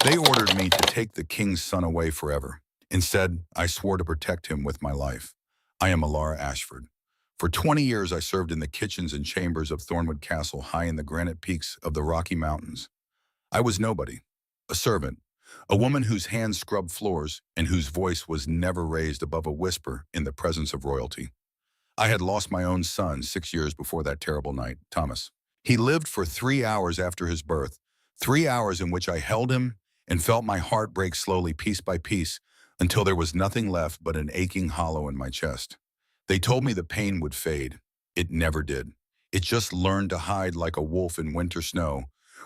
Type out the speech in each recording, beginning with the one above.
They ordered me to take the king's son away forever. Instead, I swore to protect him with my life. I am Alara Ashford. For 20 years, I served in the kitchens and chambers of Thornwood Castle high in the granite peaks of the Rocky Mountains. I was nobody, a servant, a woman whose hands scrubbed floors and whose voice was never raised above a whisper in the presence of royalty. I had lost my own son 6 years before that terrible night, Thomas. He lived for 3 hours after his birth, 3 hours in which I held him and felt my heart break slowly piece by piece until there was nothing left but an aching hollow in my chest. They told me the pain would fade. It never did. It just learned to hide like a wolf in winter snow,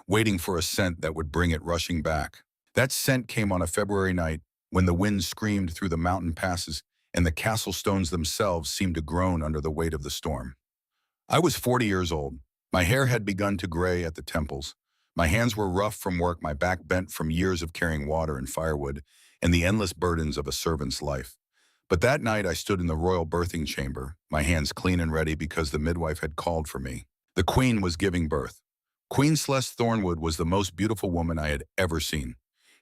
waiting for a scent that would bring it rushing back. That scent came on a February night when the wind screamed through the mountain passes and the castle stones themselves seemed to groan under the weight of the storm. I was 40 years old. My hair had begun to gray at the temples. My hands were rough from work, my back bent from years of carrying water and firewood and the endless burdens of a servant's life. But that night I stood in the royal birthing chamber, my hands clean and ready because the midwife had called for me. The queen was giving birth. Queen Celeste Thornwood was the most beautiful woman I had ever seen.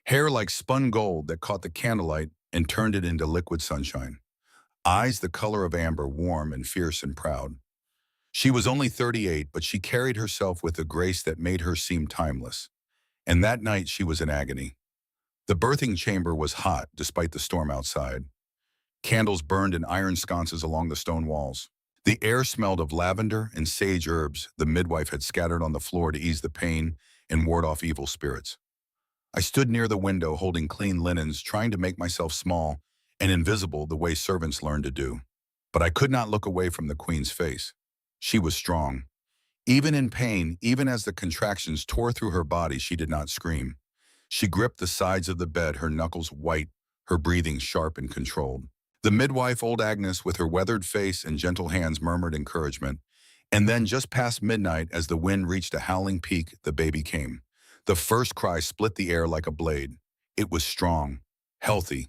Hair like spun gold that caught the candlelight and turned it into liquid sunshine. Eyes the color of amber, warm and fierce and proud. She was only 38, but she carried herself with a grace that made her seem timeless. And that night she was in agony. The birthing chamber was hot despite the storm outside. Candles burned in iron sconces along the stone walls. The air smelled of lavender and sage herbs the midwife had scattered on the floor to ease the pain and ward off evil spirits. I stood near the window holding clean linens, trying to make myself small and invisible the way servants learn to do. But I could not look away from the queen's face. She was strong. Even in pain, even as the contractions tore through her body, she did not scream. She gripped the sides of the bed, her knuckles white, her breathing sharp and controlled. The midwife, old Agnes, with her weathered face and gentle hands, murmured encouragement. And then, just past midnight, as the wind reached a howling peak, the baby came. The first cry split the air like a blade. It was strong, healthy,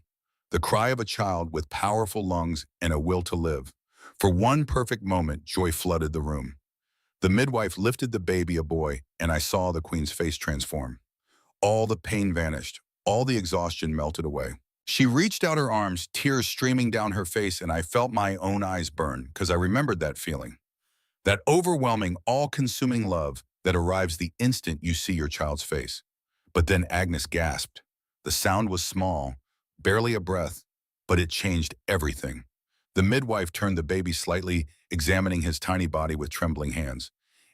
the cry of a child with powerful lungs and a will to live. For one perfect moment, joy flooded the room. The midwife lifted the baby, a boy, and I saw the queen's face transform. All the pain vanished, all the exhaustion melted away. She reached out her arms, tears streaming down her face, and I felt my own eyes burn because I remembered that feeling. That overwhelming, all-consuming love that arrives the instant you see your child's face. But then Agnes gasped. The sound was small, barely a breath, but it changed everything. The midwife turned the baby slightly, examining his tiny body with trembling hands.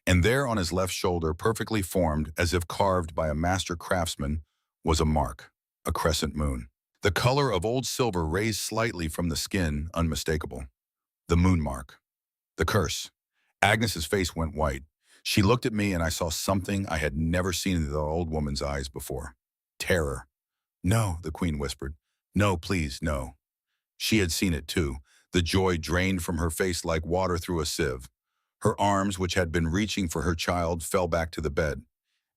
And there on his left shoulder, perfectly formed, as if carved by a master craftsman, was a mark, a crescent moon. The color of old silver raised slightly from the skin, unmistakable. The moon mark. The curse. Agnes's face went white. She looked at me and I saw something I had never seen in the old woman's eyes before. Terror. No, the queen whispered. No, please, no. She had seen it too. The joy drained from her face like water through a sieve. Her arms, which had been reaching for her child, fell back to the bed.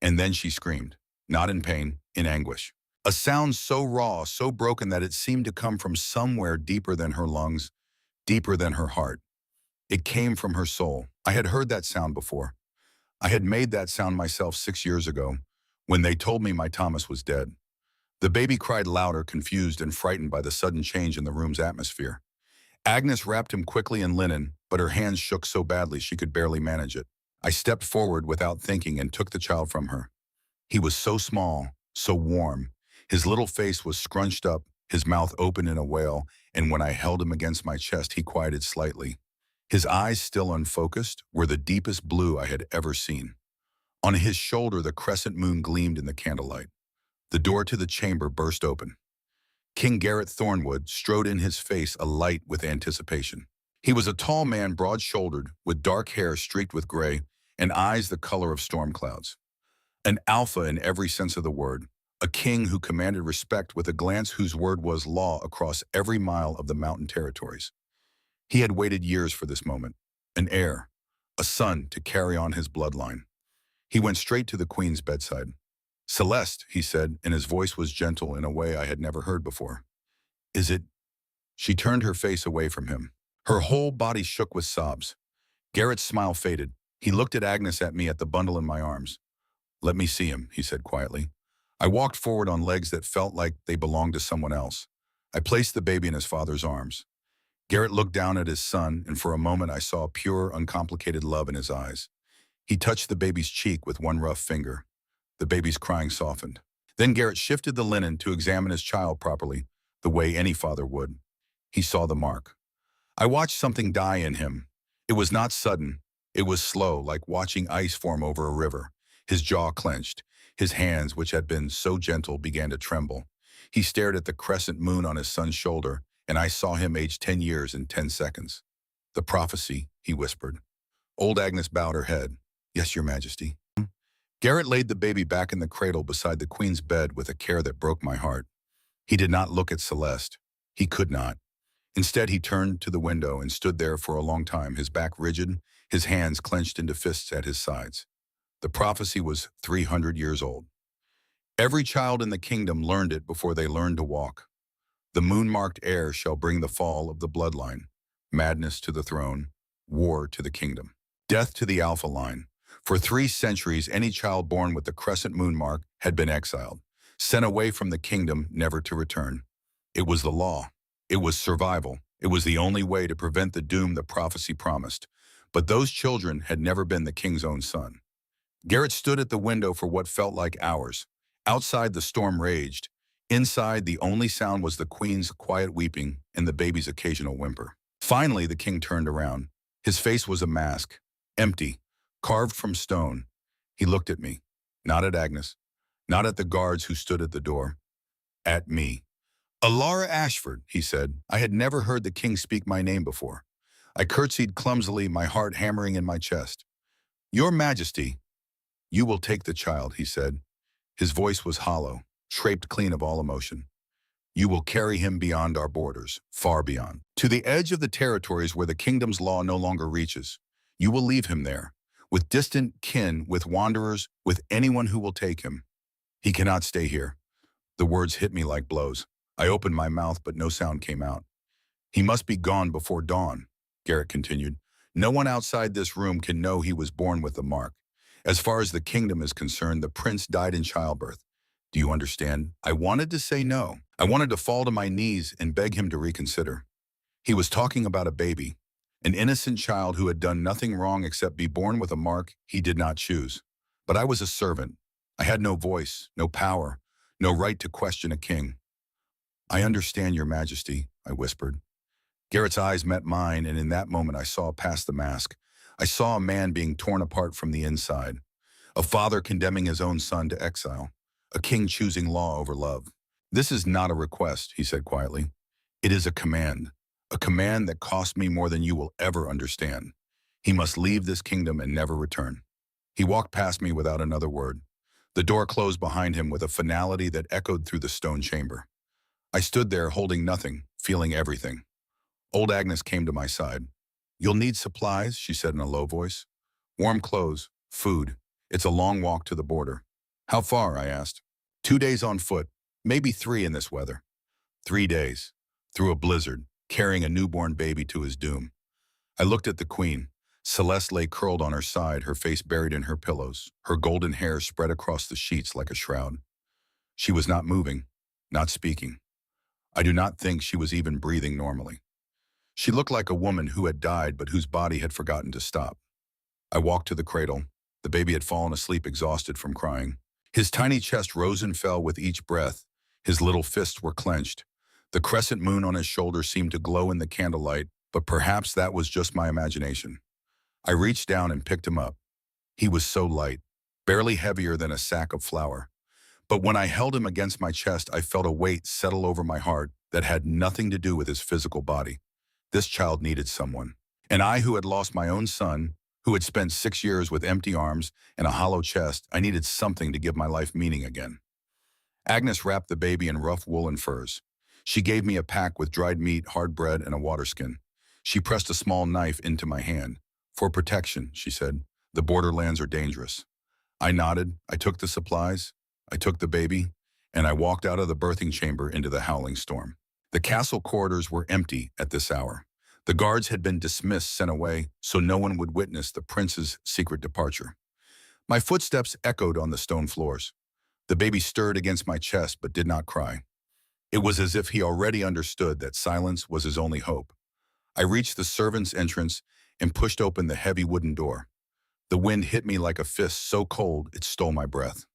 And then she screamed, not in pain, in anguish. A sound so raw, so broken that it seemed to come from somewhere deeper than her lungs, deeper than her heart. It came from her soul. I had heard that sound before. I had made that sound myself 6 years ago, when they told me my Thomas was dead. The baby cried louder, confused and frightened by the sudden change in the room's atmosphere. Agnes wrapped him quickly in linen, but her hands shook so badly she could barely manage it. I stepped forward without thinking and took the child from her. He was so small, so warm. His little face was scrunched up, his mouth open in a wail, and when I held him against my chest, he quieted slightly. His eyes, still unfocused, were the deepest blue I had ever seen. On his shoulder, the crescent moon gleamed in the candlelight. The door to the chamber burst open. King Garrett Thornwood strode in, his face alight with anticipation. He was a tall man, broad-shouldered, with dark hair streaked with gray, and eyes the color of storm clouds. An alpha in every sense of the word, a king who commanded respect with a glance whose word was law across every mile of the mountain territories. He had waited years for this moment, an heir, a son to carry on his bloodline. He went straight to the queen's bedside. "Celeste," he said, and his voice was gentle in a way I had never heard before. "Is it?" She turned her face away from him. Her whole body shook with sobs. Garrett's smile faded. He looked at Agnes, at me, at the bundle in my arms. "Let me see him," he said quietly. I walked forward on legs that felt like they belonged to someone else. I placed the baby in his father's arms. Garrett looked down at his son, and for a moment I saw pure, uncomplicated love in his eyes. He touched the baby's cheek with one rough finger. The baby's crying softened. Then Garrett shifted the linen to examine his child properly, the way any father would. He saw the mark. I watched something die in him. It was not sudden. It was slow, like watching ice form over a river. His jaw clenched. His hands, which had been so gentle, began to tremble. He stared at the crescent moon on his son's shoulder, and I saw him age 10 years in 10 seconds. The prophecy, he whispered. Old Agnes bowed her head. Yes, Your Majesty. Garrett laid the baby back in the cradle beside the Queen's bed with a care that broke my heart. He did not look at Celeste. He could not. Instead, he turned to the window and stood there for a long time, his back rigid, his hands clenched into fists at his sides. The prophecy was 300 years old. Every child in the kingdom learned it before they learned to walk. The moon-marked heir shall bring the fall of the bloodline, madness to the throne, war to the kingdom, death to the Alpha line. For 3 centuries, any child born with the crescent moon mark had been exiled, sent away from the kingdom, never to return. It was the law. It was survival. It was the only way to prevent the doom the prophecy promised. But those children had never been the king's own son. Garrett stood at the window for what felt like hours. Outside, the storm raged. Inside, the only sound was the Queen's quiet weeping and the baby's occasional whimper. Finally, the king turned around. His face was a mask, empty, carved from stone. He looked at me, not at Agnes, not at the guards who stood at the door, at me. Alara Ashford, he said. I had never heard the king speak my name before. I curtsied clumsily, my heart hammering in my chest. Your Majesty, you will take the child, he said. His voice was hollow, scraped clean of all emotion. You will carry him beyond our borders, far beyond, to the edge of the territories where the kingdom's law no longer reaches. You will leave him there, with distant kin, with wanderers, with anyone who will take him. He cannot stay here. The words hit me like blows. I opened my mouth, but no sound came out. He must be gone before dawn, Garrett continued. No one outside this room can know he was born with the mark. As far as the kingdom is concerned, the prince died in childbirth. Do you understand? I wanted to say no. I wanted to fall to my knees and beg him to reconsider. He was talking about a baby, an innocent child who had done nothing wrong except be born with a mark he did not choose. But I was a servant. I had no voice, no power, no right to question a king. I understand, Your Majesty, I whispered. Garrett's eyes met mine, and in that moment I saw past the mask. I saw a man being torn apart from the inside, a father condemning his own son to exile, a king choosing law over love. This is not a request, he said quietly. It is a command that cost me more than you will ever understand. He must leave this kingdom and never return. He walked past me without another word. The door closed behind him with a finality that echoed through the stone chamber. I stood there holding nothing, feeling everything. Old Agnes came to my side. You'll need supplies, she said in a low voice. Warm clothes, food. It's a long walk to the border. How far? I asked. 2 days on foot, maybe 3 in this weather. 3 days, through a blizzard, carrying a newborn baby to his doom. I looked at the Queen. Celeste lay curled on her side, her face buried in her pillows, her golden hair spread across the sheets like a shroud. She was not moving, not speaking. I do not think she was even breathing normally. She looked like a woman who had died but whose body had forgotten to stop. I walked to the cradle. The baby had fallen asleep exhausted from crying. His tiny chest rose and fell with each breath. His little fists were clenched. The crescent moon on his shoulder seemed to glow in the candlelight, but perhaps that was just my imagination. I reached down and picked him up. He was so light, barely heavier than a sack of flour. But when I held him against my chest, I felt a weight settle over my heart that had nothing to do with his physical body. This child needed someone. And I, who had lost my own son, who had spent 6 years with empty arms and a hollow chest, I needed something to give my life meaning again. Agnes wrapped the baby in rough woolen furs. She gave me a pack with dried meat, hard bread, and a water skin. She pressed a small knife into my hand. For protection, she said. The borderlands are dangerous. I nodded. I took the supplies. I took the baby, and I walked out of the birthing chamber into the howling storm. The castle corridors were empty at this hour. The guards had been dismissed, sent away, so no one would witness the prince's secret departure. My footsteps echoed on the stone floors. The baby stirred against my chest but did not cry. It was as if he already understood that silence was his only hope. I reached the servants' entrance and pushed open the heavy wooden door. The wind hit me like a fist so cold it stole my breath.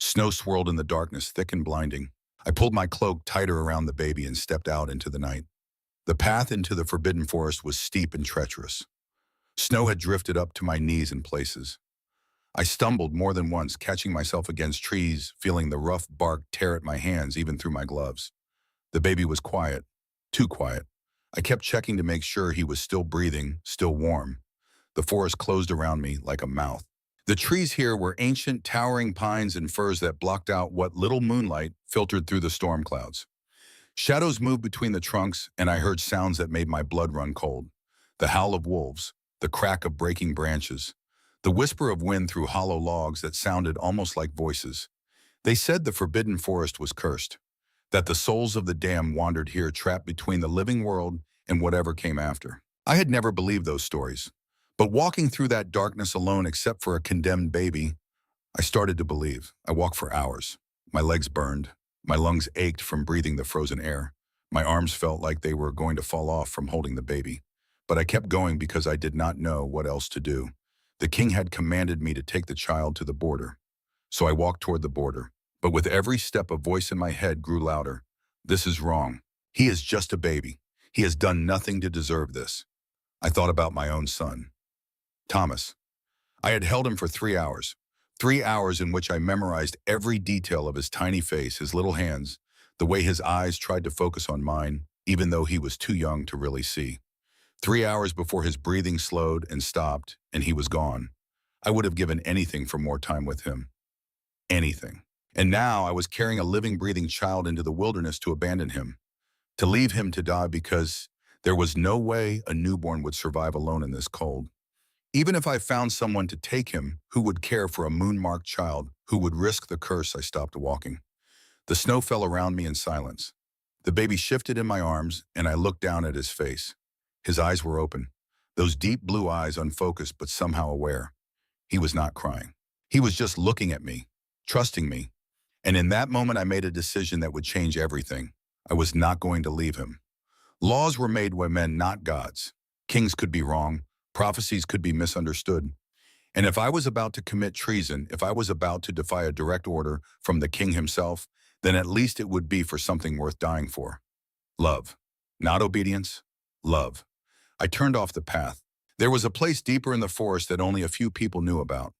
Snow swirled in the darkness, thick and blinding. I pulled my cloak tighter around the baby and stepped out into the night. The path into the forbidden forest was steep and treacherous. Snow had drifted up to my knees in places. I stumbled more than once, catching myself against trees, feeling the rough bark tear at my hands even through my gloves. The baby was quiet, too quiet. I kept checking to make sure he was still breathing, still warm. The forest closed around me like a mouth. The trees here were ancient, towering pines and firs that blocked out what little moonlight filtered through the storm clouds. Shadows moved between the trunks, and I heard sounds that made my blood run cold. The howl of wolves, the crack of breaking branches, the whisper of wind through hollow logs that sounded almost like voices. They said the forbidden forest was cursed, that the souls of the damned wandered here trapped between the living world and whatever came after. I had never believed those stories, but walking through that darkness alone except for a condemned baby, I started to believe. I walked for hours. My legs burned. My lungs ached from breathing the frozen air. My arms felt like they were going to fall off from holding the baby. But I kept going because I did not know what else to do. The king had commanded me to take the child to the border. So I walked toward the border. But with every step, a voice in my head grew louder. This is wrong. He is just a baby. He has done nothing to deserve this. I thought about my own son, Thomas. I had held him for 3 hours. 3 hours in which I memorized every detail of his tiny face, his little hands, the way his eyes tried to focus on mine, even though he was too young to really see. 3 hours before his breathing slowed and stopped, and he was gone. I would have given anything for more time with him. Anything. And now I was carrying a living, breathing child into the wilderness to abandon him, to leave him to die because there was no way a newborn would survive alone in this cold. Even if I found someone to take him, who would care for a moon-marked child, who would risk the curse, I stopped walking. The snow fell around me in silence. The baby shifted in my arms, and I looked down at his face. His eyes were open, those deep blue eyes unfocused but somehow aware. He was not crying. He was just looking at me, trusting me. And in that moment, I made a decision that would change everything. I was not going to leave him. Laws were made by men, not gods. Kings could be wrong. Prophecies could be misunderstood. And if I was about to commit treason, if I was about to defy a direct order from the king himself, then at least it would be for something worth dying for. Love. Not obedience. Love. I turned off the path. There was a place deeper in the forest that only a few people knew about.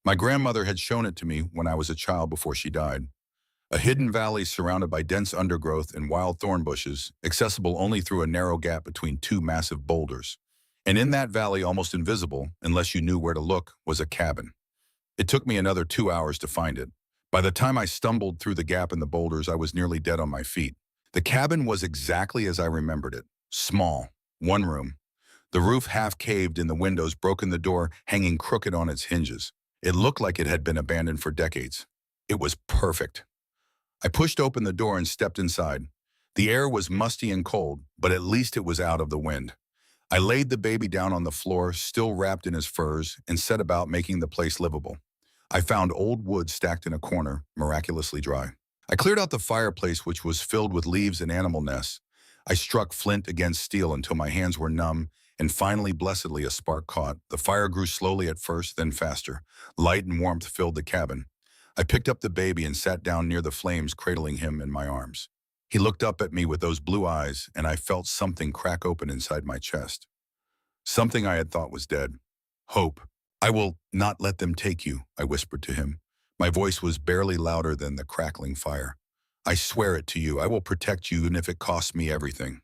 My grandmother had shown it to me when I was a child before she died. A hidden valley surrounded by dense undergrowth and wild thorn bushes, accessible only through a narrow gap between two massive boulders. And in that valley, almost invisible, unless you knew where to look, was a cabin. It took me another 2 hours to find it. By the time I stumbled through the gap in the boulders, I was nearly dead on my feet. The cabin was exactly as I remembered it. Small. One room. The roof half caved and the windows broken, the door hanging crooked on its hinges. It looked like it had been abandoned for decades. It was perfect. I pushed open the door and stepped inside. The air was musty and cold, but at least it was out of the wind. I laid the baby down on the floor, still wrapped in his furs, and set about making the place livable. I found old wood stacked in a corner, miraculously dry. I cleared out the fireplace, which was filled with leaves and animal nests. I struck flint against steel until my hands were numb, and finally, blessedly, a spark caught. The fire grew slowly at first, then faster. Light and warmth filled the cabin. I picked up the baby and sat down near the flames, cradling him in my arms. He looked up at me with those blue eyes, and I felt something crack open inside my chest. Something I had thought was dead. Hope. I will not let them take you, I whispered to him. My voice was barely louder than the crackling fire. I swear it to you, I will protect you even if it costs me everything.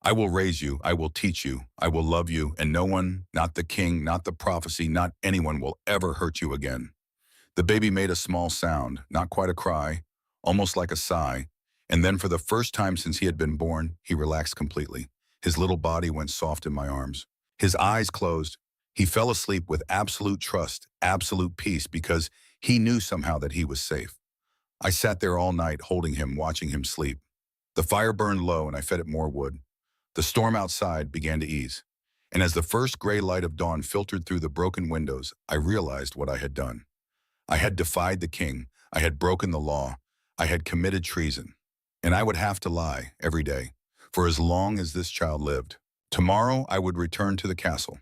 I will raise you, I will teach you, I will love you, and no one, not the king, not the prophecy, not anyone will ever hurt you again. The baby made a small sound, not quite a cry, almost like a sigh, and then for the first time since he had been born, he relaxed completely. His little body went soft in my arms. His eyes closed. He fell asleep with absolute trust, absolute peace, because he knew somehow that he was safe. I sat there all night holding him, watching him sleep. The fire burned low and I fed it more wood. The storm outside began to ease, and as the first gray light of dawn filtered through the broken windows, I realized what I had done. I had defied the king. I had broken the law. I had committed treason. And I would have to lie every day, for as long as this child lived. Tomorrow I would return to the castle.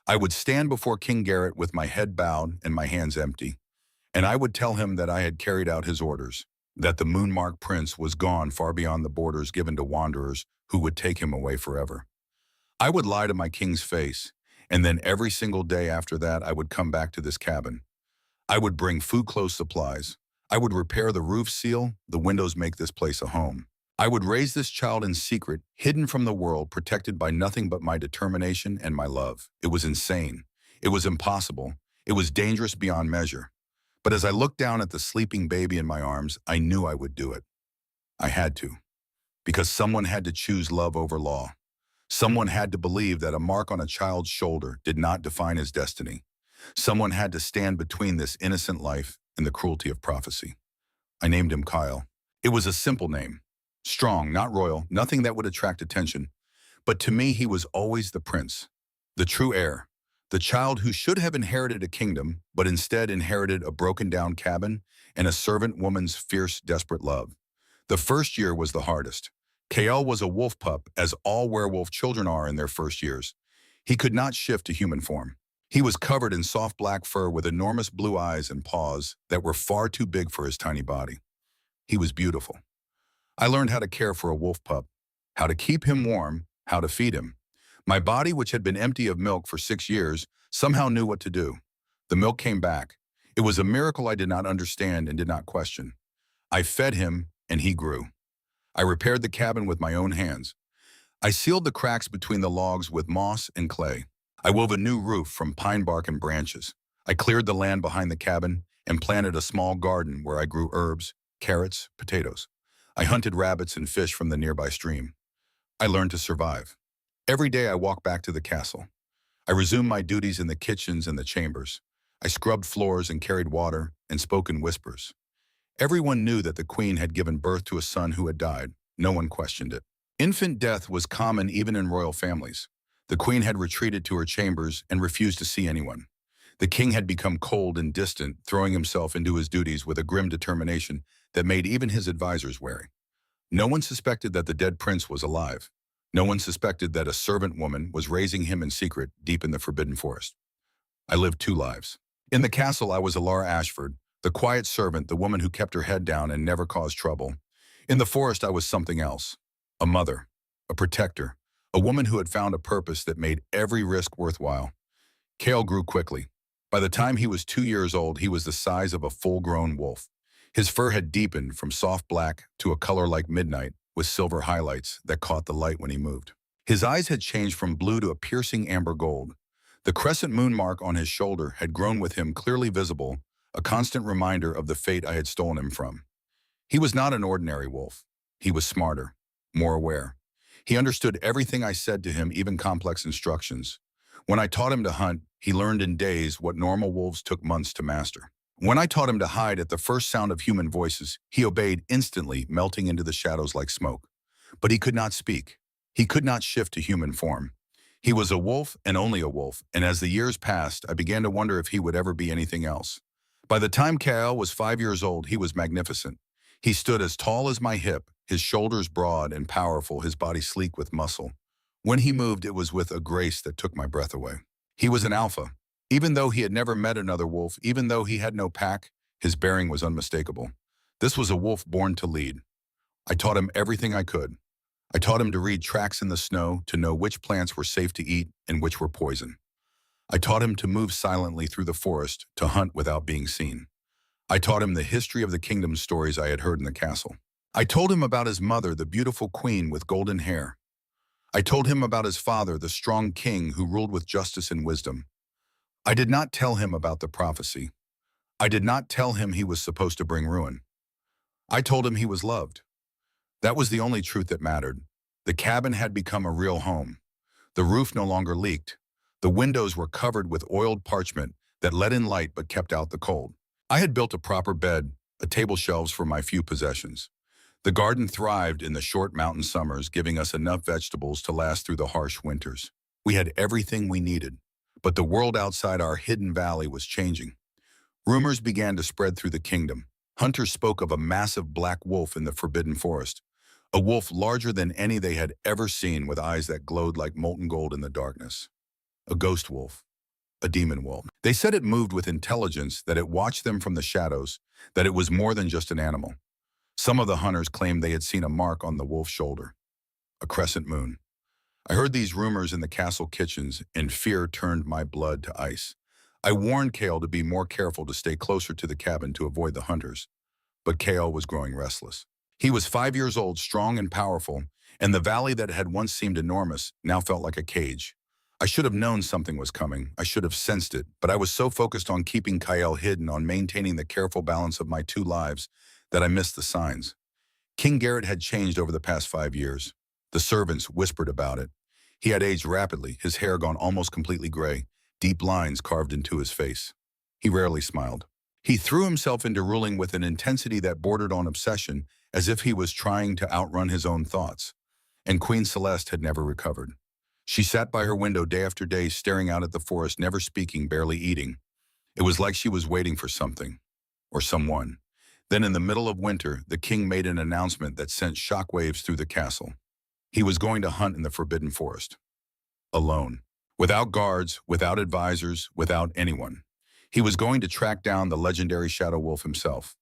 I would stand before King Garrett with my head bowed and my hands empty, and I would tell him that I had carried out his orders, that the Moonmark Prince was gone far beyond the borders given to wanderers who would take him away forever. I would lie to my king's face, and then every single day after that I would come back to this cabin. I would bring food-close supplies. I would repair the roof seal, the windows make this place a home. I would raise this child in secret, hidden from the world, protected by nothing but my determination and my love. It was insane. It was impossible. It was dangerous beyond measure. But as I looked down at the sleeping baby in my arms, I knew I would do it. I had to, because someone had to choose love over law. Someone had to believe that a mark on a child's shoulder did not define his destiny. Someone had to stand between this innocent life and the cruelty of prophecy. I named him Kyle. It was a simple name. Strong, not royal, nothing that would attract attention. But to me, he was always the prince, the true heir, the child who should have inherited a kingdom, but instead inherited a broken-down cabin and a servant woman's fierce, desperate love. The first year was the hardest. Kyle was a wolf pup, as all werewolf children are in their first years. He could not shift to human form. He was covered in soft black fur with enormous blue eyes and paws that were far too big for his tiny body. He was beautiful. I learned how to care for a wolf pup, how to keep him warm, how to feed him. My body, which had been empty of milk for 6 years, somehow knew what to do. The milk came back. It was a miracle I did not understand and did not question. I fed him, and he grew. I repaired the cabin with my own hands. I sealed the cracks between the logs with moss and clay. I wove a new roof from pine bark and branches. I cleared the land behind the cabin and planted a small garden where I grew herbs, carrots, potatoes. I hunted rabbits and fish from the nearby stream. I learned to survive. Every day I walked back to the castle. I resumed my duties in the kitchens and the chambers. I scrubbed floors and carried water and spoke in whispers. Everyone knew that the queen had given birth to a son who had died. No one questioned it. Infant death was common even in royal families. The queen had retreated to her chambers and refused to see anyone. The king had become cold and distant, throwing himself into his duties with a grim determination that made even his advisors wary. No one suspected that the dead prince was alive. No one suspected that a servant woman was raising him in secret deep in the forbidden forest. I lived 2 lives. In the castle, I was Alara Ashford, the quiet servant, the woman who kept her head down and never caused trouble. In the forest, I was something else. A mother, a protector, a woman who had found a purpose that made every risk worthwhile. Kale grew quickly. By the time he was 2 years old, he was the size of a full-grown wolf. His fur had deepened from soft black to a color like midnight, with silver highlights that caught the light when he moved. His eyes had changed from blue to a piercing amber gold. The crescent moon mark on his shoulder had grown with him, clearly visible, a constant reminder of the fate I had stolen him from. He was not an ordinary wolf. He was smarter, more aware. He understood everything I said to him, even complex instructions. When I taught him to hunt, he learned in days what normal wolves took months to master. When I taught him to hide at the first sound of human voices, he obeyed instantly, melting into the shadows like smoke. But he could not speak. He could not shift to human form. He was a wolf and only a wolf, and as the years passed, I began to wonder if he would ever be anything else. By the time Kale was 5 years old, he was magnificent. He stood as tall as my hip, his shoulders broad and powerful, his body sleek with muscle. When he moved, it was with a grace that took my breath away. He was an alpha. Even though he had never met another wolf, even though he had no pack, his bearing was unmistakable. This was a wolf born to lead. I taught him everything I could. I taught him to read tracks in the snow, to know which plants were safe to eat and which were poison. I taught him to move silently through the forest, to hunt without being seen. I taught him the history of the kingdom stories I had heard in the castle. I told him about his mother, the beautiful queen with golden hair. I told him about his father, the strong king who ruled with justice and wisdom. I did not tell him about the prophecy. I did not tell him he was supposed to bring ruin. I told him he was loved. That was the only truth that mattered. The cabin had become a real home. The roof no longer leaked. The windows were covered with oiled parchment that let in light but kept out the cold. I had built a proper bed, a table shelves for my few possessions. The garden thrived in the short mountain summers, giving us enough vegetables to last through the harsh winters. We had everything we needed. But the world outside our hidden valley was changing. Rumors began to spread through the kingdom. Hunters spoke of a massive black wolf in the forbidden forest, a wolf larger than any they had ever seen with eyes that glowed like molten gold in the darkness. A ghost wolf, a demon wolf. They said it moved with intelligence, that it watched them from the shadows, that it was more than just an animal. Some of the hunters claimed they had seen a mark on the wolf's shoulder, a crescent moon. I heard these rumors in the castle kitchens, and fear turned my blood to ice. I warned Kale to be more careful, to stay closer to the cabin to avoid the hunters. But Kale was growing restless. He was 5 years old, strong and powerful, and the valley that had once seemed enormous now felt like a cage. I should have known something was coming. I should have sensed it, but I was so focused on keeping Kyle hidden, on maintaining the careful balance of my two lives, that I missed the signs. King Garrett had changed over the past 5 years. The servants whispered about it. He had aged rapidly, his hair gone almost completely gray, deep lines carved into his face. He rarely smiled. He threw himself into ruling with an intensity that bordered on obsession, as if he was trying to outrun his own thoughts. And Queen Celeste had never recovered. She sat by her window day after day, staring out at the forest, never speaking, barely eating. It was like she was waiting for something, or someone. Then in the middle of winter, the king made an announcement that sent shockwaves through the castle. He was going to hunt in the forbidden forest. Alone. Without guards, without advisors, without anyone. He was going to track down the legendary Shadow Wolf himself.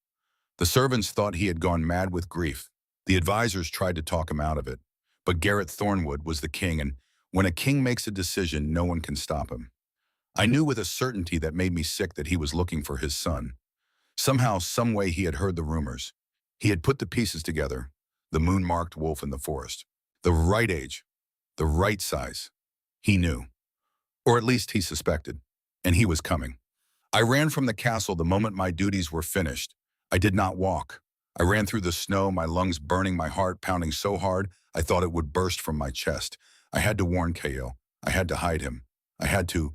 The servants thought he had gone mad with grief. The advisors tried to talk him out of it. But Garrett Thornwood was the king, and when a king makes a decision, no one can stop him. I knew with a certainty that made me sick that he was looking for his son. Somehow, some way, he had heard the rumors. He had put the pieces together. The moon-marked wolf in the forest. The right age. The right size. He knew. Or at least he suspected. And he was coming. I ran from the castle the moment my duties were finished. I did not walk. I ran through the snow, my lungs burning, my heart pounding so hard I thought it would burst from my chest. I had to warn Kale. I had to hide him. I had to.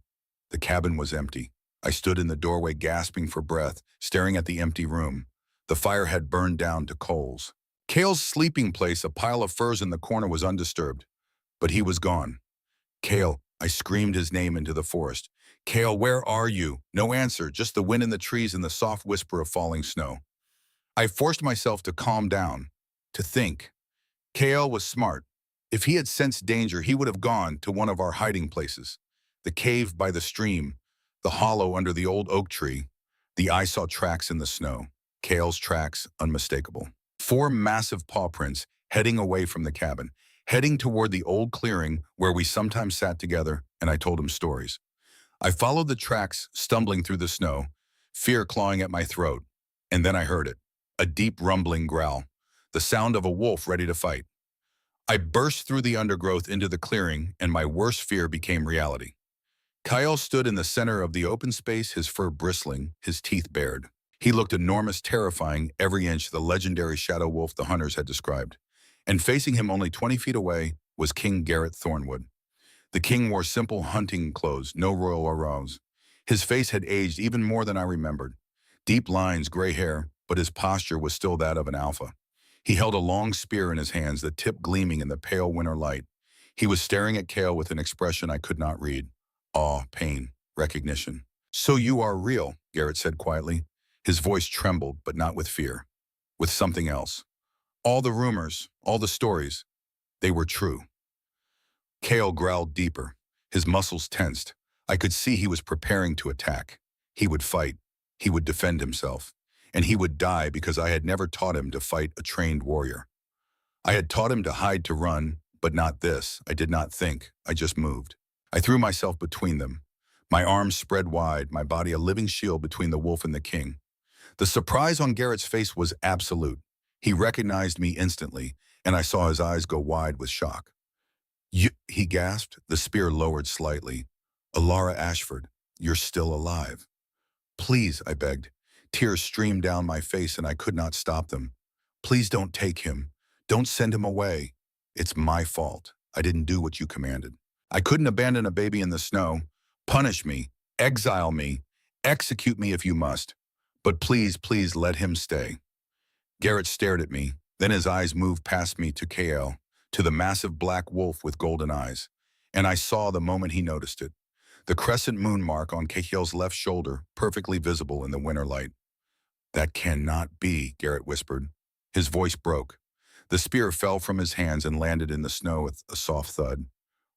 The cabin was empty. I stood in the doorway gasping for breath, staring at the empty room. The fire had burned down to coals. Kale's sleeping place, a pile of furs in the corner, was undisturbed. But he was gone. Kale, I screamed his name into the forest. Kale, where are you? No answer, just the wind in the trees and the soft whisper of falling snow. I forced myself to calm down, to think. Kale was smart. If he had sensed danger, he would have gone to one of our hiding places. The cave by the stream, the hollow under the old oak tree. I saw tracks in the snow. Kale's tracks, unmistakable. 4 massive paw prints heading away from the cabin, heading toward the old clearing where we sometimes sat together, and I told him stories. I followed the tracks, stumbling through the snow, fear clawing at my throat, and then I heard it, a deep rumbling growl, the sound of a wolf ready to fight. I burst through the undergrowth into the clearing, and my worst fear became reality. Kyle stood in the center of the open space, his fur bristling, his teeth bared. He looked enormous, terrifying, every inch the legendary Shadow Wolf the hunters had described. And facing him only 20 feet away was King Garrett Thornwood. The king wore simple hunting clothes, no royal arose. His face had aged even more than I remembered. Deep lines, gray hair, but his posture was still that of an alpha. He held a long spear in his hands, the tip gleaming in the pale winter light. He was staring at Kale with an expression I could not read. Awe, pain, recognition. So you are real, Garrett said quietly. His voice trembled, but not with fear. With something else. All the rumors, all the stories, they were true. Kale growled deeper. His muscles tensed. I could see he was preparing to attack. He would fight. He would defend himself. And he would die because I had never taught him to fight a trained warrior. I had taught him to hide, to run, but not this. I did not think. I just moved. I threw myself between them. My arms spread wide, my body a living shield between the wolf and the king. The surprise on Garrett's face was absolute. He recognized me instantly, and I saw his eyes go wide with shock. You, he gasped, the spear lowered slightly. Alara Ashford, you're still alive. Please, I begged. Tears streamed down my face and I could not stop them. Please don't take him. Don't send him away. It's my fault. I didn't do what you commanded. I couldn't abandon a baby in the snow. Punish me. Exile me. Execute me if you must. But please, please let him stay. Garrett stared at me. Then his eyes moved past me to Kael, to the massive black wolf with golden eyes. And I saw the moment he noticed it. The crescent moon mark on Kael's left shoulder, perfectly visible in the winter light. That cannot be, Garrett whispered. His voice broke. The spear fell from his hands and landed in the snow with a soft thud.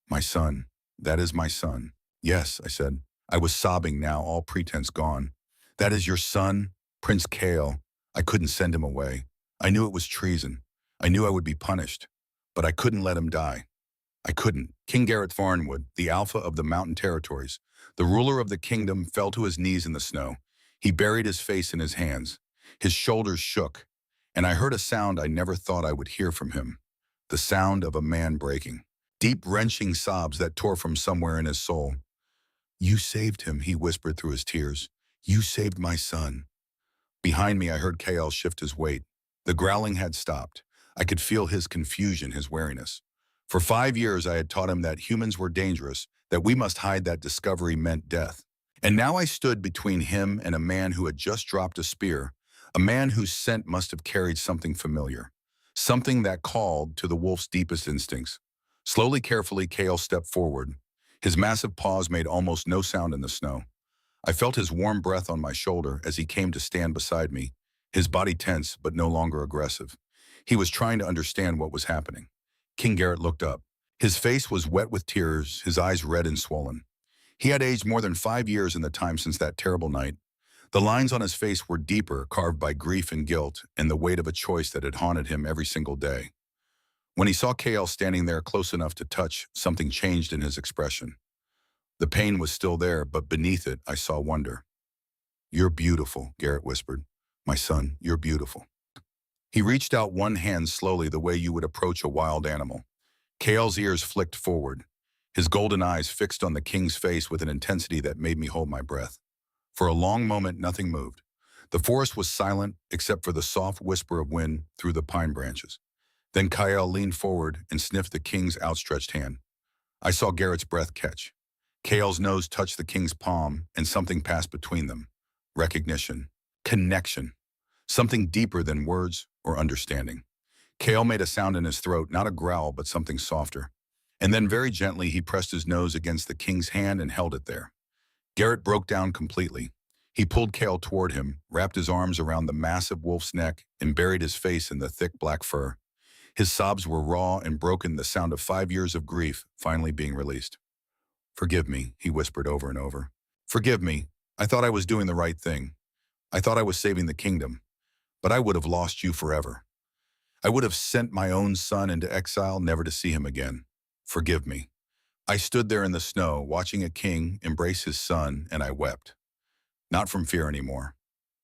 My son. That is my son. Yes, I said. I was sobbing now, all pretense gone. That is your son, Prince Kale. I couldn't send him away. I knew it was treason. I knew I would be punished. But I couldn't let him die. I couldn't. King Garrett Thornwood, the alpha of the mountain territories, the ruler of the kingdom, fell to his knees in the snow. He buried his face in his hands. His shoulders shook, and I heard a sound I never thought I would hear from him. The sound of a man breaking. Deep, wrenching sobs that tore from somewhere in his soul. You saved him, he whispered through his tears. You saved my son. Behind me, I heard Kale shift his weight. The growling had stopped. I could feel his confusion, his wariness. For 5 years, I had taught him that humans were dangerous, that we must hide that discovery meant death. And now I stood between him and a man who had just dropped a spear, a man whose scent must have carried something familiar, something that called to the wolf's deepest instincts. Slowly, carefully, Kale stepped forward. His massive paws made almost no sound in the snow. I felt his warm breath on my shoulder as he came to stand beside me, his body tense but no longer aggressive. He was trying to understand what was happening. King Garrett looked up. His face was wet with tears, his eyes red and swollen. He had aged more than 5 years in the time since that terrible night. The lines on his face were deeper, carved by grief and guilt and the weight of a choice that had haunted him every single day. When he saw Kale standing there close enough to touch, something changed in his expression. The pain was still there, but beneath it, I saw wonder. You're beautiful, Garrett whispered. My son, you're beautiful. He reached out one hand slowly the way you would approach a wild animal. Kale's ears flicked forward, his golden eyes fixed on the king's face with an intensity that made me hold my breath. For a long moment, nothing moved. The forest was silent except for the soft whisper of wind through the pine branches. Then Kale leaned forward and sniffed the king's outstretched hand. I saw Garrett's breath catch. Kale's nose touched the king's palm, and something passed between them. Recognition. Connection. Something deeper than words or understanding. Kale made a sound in his throat, not a growl, but something softer. And then very gently, he pressed his nose against the king's hand and held it there. Garrett broke down completely. He pulled Kale toward him, wrapped his arms around the massive wolf's neck, and buried his face in the thick black fur. His sobs were raw and broken, the sound of 5 years of grief finally being released. Forgive me, he whispered over and over. Forgive me. I thought I was doing the right thing. I thought I was saving the kingdom. But I would have lost you forever. I would have sent my own son into exile, never to see him again. Forgive me. I stood there in the snow, watching a king embrace his son, and I wept. Not from fear anymore.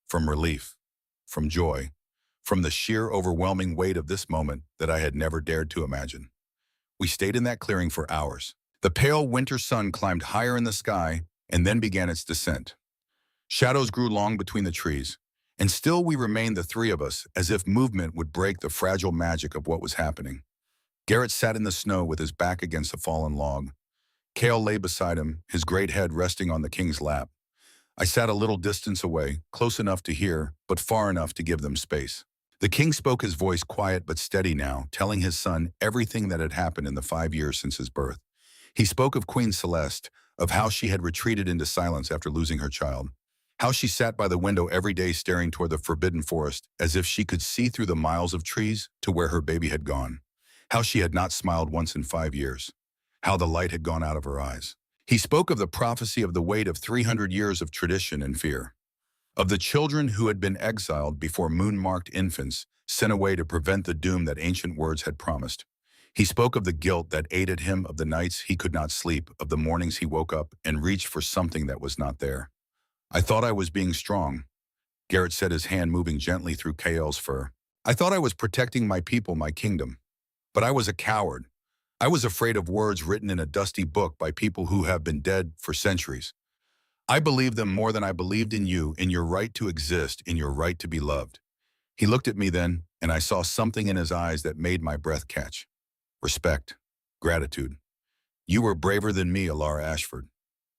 From relief. From joy. From the sheer overwhelming weight of this moment that I had never dared to imagine. We stayed in that clearing for hours. The pale winter sun climbed higher in the sky and then began its descent. Shadows grew long between the trees, and still we remained the three of us, as if movement would break the fragile magic of what was happening. Garrett sat in the snow with his back against a fallen log. Kale lay beside him, his great head resting on the king's lap. I sat a little distance away, close enough to hear, but far enough to give them space. The king spoke, his voice quiet but steady now, telling his son everything that had happened in the 5 years since his birth. He spoke of Queen Celeste, of how she had retreated into silence after losing her child, how she sat by the window every day staring toward the forbidden forest as if she could see through the miles of trees to where her baby had gone, how she had not smiled once in 5 years, how the light had gone out of her eyes. He spoke of the prophecy of the weight of 300 years of tradition and fear, of the children who had been exiled before moon-marked infants sent away to prevent the doom that ancient words had promised. He spoke of the guilt that ate at him, of the nights he could not sleep, of the mornings he woke up and reached for something that was not there. I thought I was being strong. Garrett said, his hand moving gently through Kale's fur. I thought I was protecting my people, my kingdom. But I was a coward. I was afraid of words written in a dusty book by people who have been dead for centuries. I believed them more than I believed in you, in your right to exist, in your right to be loved. He looked at me then, and I saw something in his eyes that made my breath catch. Respect. Gratitude. You were braver than me, Alara Ashford.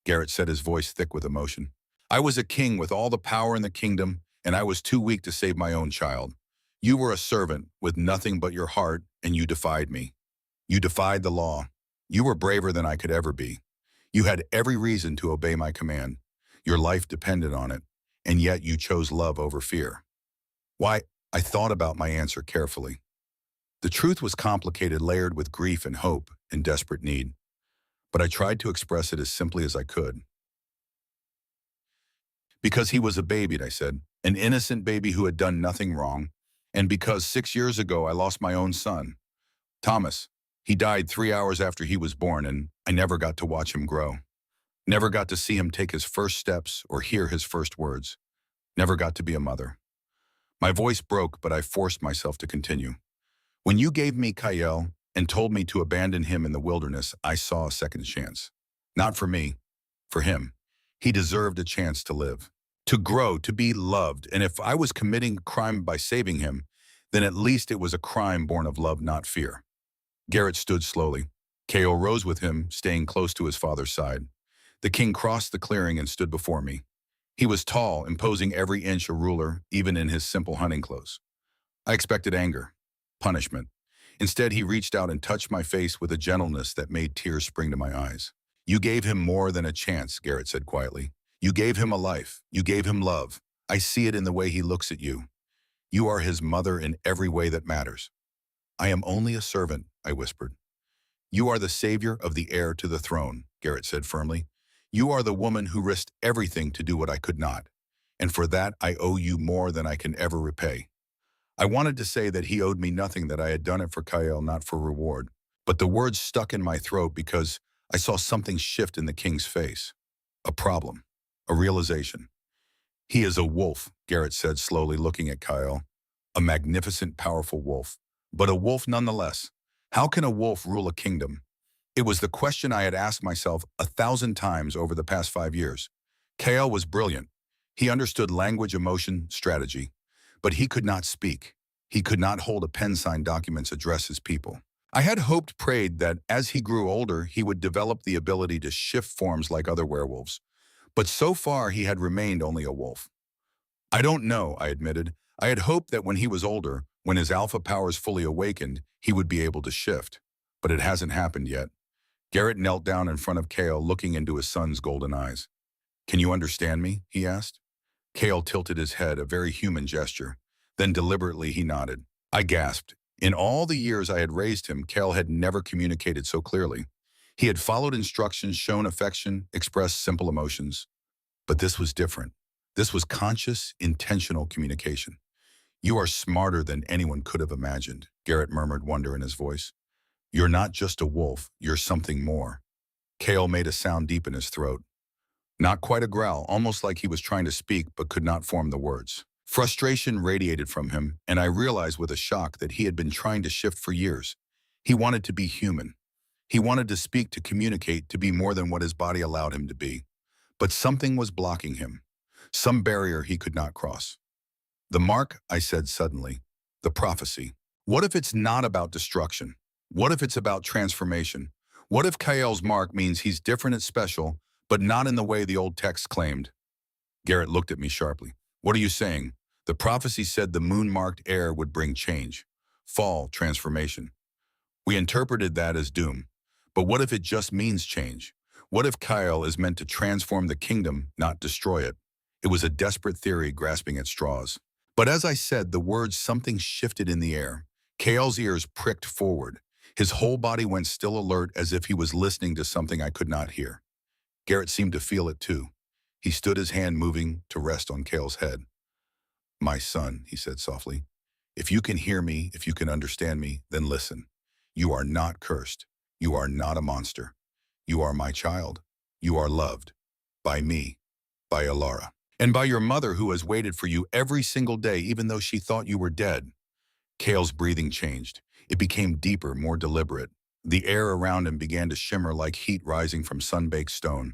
Garrett said, his voice thick with emotion. I was a king with all the power in the kingdom, and I was too weak to save my own child. You were a servant with nothing but your heart, and you defied me. You defied the law. You were braver than I could ever be. You had every reason to obey my command. Your life depended on it. and yet you chose love over fear. Why? I thought about my answer carefully. The truth was complicated, layered with grief and hope and desperate need, but I tried to express it as simply as I could. Because he was a baby, I said, an innocent baby who had done nothing wrong, and because 6 years ago I lost my own son, Thomas. He died 3 hours after he was born, and I never got to watch him grow. Never got to see him take his first steps or hear his first words. Never got to be a mother. My voice broke, but I forced myself to continue. When you gave me Kael and told me to abandon him in the wilderness, I saw a second chance. Not for me, for him. He deserved a chance to live, to grow, to be loved, and if I was committing a crime by saving him, then at least it was a crime born of love, not fear. Garrett stood slowly. Kael rose with him, staying close to his father's side. The king crossed the clearing and stood before me. He was tall, imposing every inch a ruler, even in his simple hunting clothes. I expected anger, punishment. Instead, he reached out and touched my face with a gentleness that made tears spring to my eyes. You gave him more than a chance, Garrett said quietly. You gave him a life. You gave him love. I see it in the way he looks at you. You are his mother in every way that matters. I am only a servant, I whispered. You are the savior of the heir to the throne, Garrett said firmly. You are the woman who risked everything to do what I could not, and for that I owe you more than I can ever repay. I wanted to say that he owed me nothing, that I had done it for Kael, not for reward, but the words stuck in my throat because I saw something shift in the king's face. A problem, a realization. He is a wolf, Garrett said slowly, looking at Kael. A magnificent, powerful wolf, but a wolf nonetheless. How can a wolf rule a kingdom? It was the question I had asked myself 1,000 times over the past 5 years. Kael was brilliant. He understood language, emotion, strategy. But he could not speak. He could not hold a pen, sign documents, address his people. I had hoped, prayed that as he grew older, he would develop the ability to shift forms like other werewolves. But so far, he had remained only a wolf. I don't know, I admitted. I had hoped that when he was older, when his alpha powers fully awakened, he would be able to shift. But it hasn't happened yet. Garrett knelt down in front of Kael, looking into his son's golden eyes. Can you understand me? He asked. Kael tilted his head, a very human gesture. Then deliberately he nodded. I gasped. In all the years I had raised him, Kael had never communicated so clearly. He had followed instructions, shown affection, expressed simple emotions. But this was different. This was conscious, intentional communication. You are smarter than anyone could have imagined, Garrett murmured, wonder in his voice. You're not just a wolf, you're something more. Kael made a sound deep in his throat. Not quite a growl, almost like he was trying to speak but could not form the words. Frustration radiated from him, and I realized with a shock that he had been trying to shift for years. He wanted to be human. He wanted to speak, to communicate, to be more than what his body allowed him to be. But something was blocking him. Some barrier he could not cross. The mark, I said suddenly. The prophecy. What if it's not about destruction? What if it's about transformation? What if Kael's mark means he's different and special, but not in the way the old text claimed? Garrett looked at me sharply. What are you saying? The prophecy said the moon-marked heir would bring change, fall, transformation. We interpreted that as doom. But what if it just means change? What if Kael is meant to transform the kingdom, not destroy it? It was a desperate theory grasping at straws. But as I said the words, something shifted in the air. Kael's ears pricked forward. His whole body went still, alert, as if he was listening to something I could not hear. Garrett seemed to feel it too. He stood, his hand moving to rest on Kael's head. My son, he said softly, if you can hear me, if you can understand me, then listen. You are not cursed. You are not a monster. You are my child. You are loved. By me. By Alara. And by your mother, who has waited for you every single day, even though she thought you were dead. Kael's breathing changed. It became deeper, more deliberate. The air around him began to shimmer like heat rising from sun-baked stone.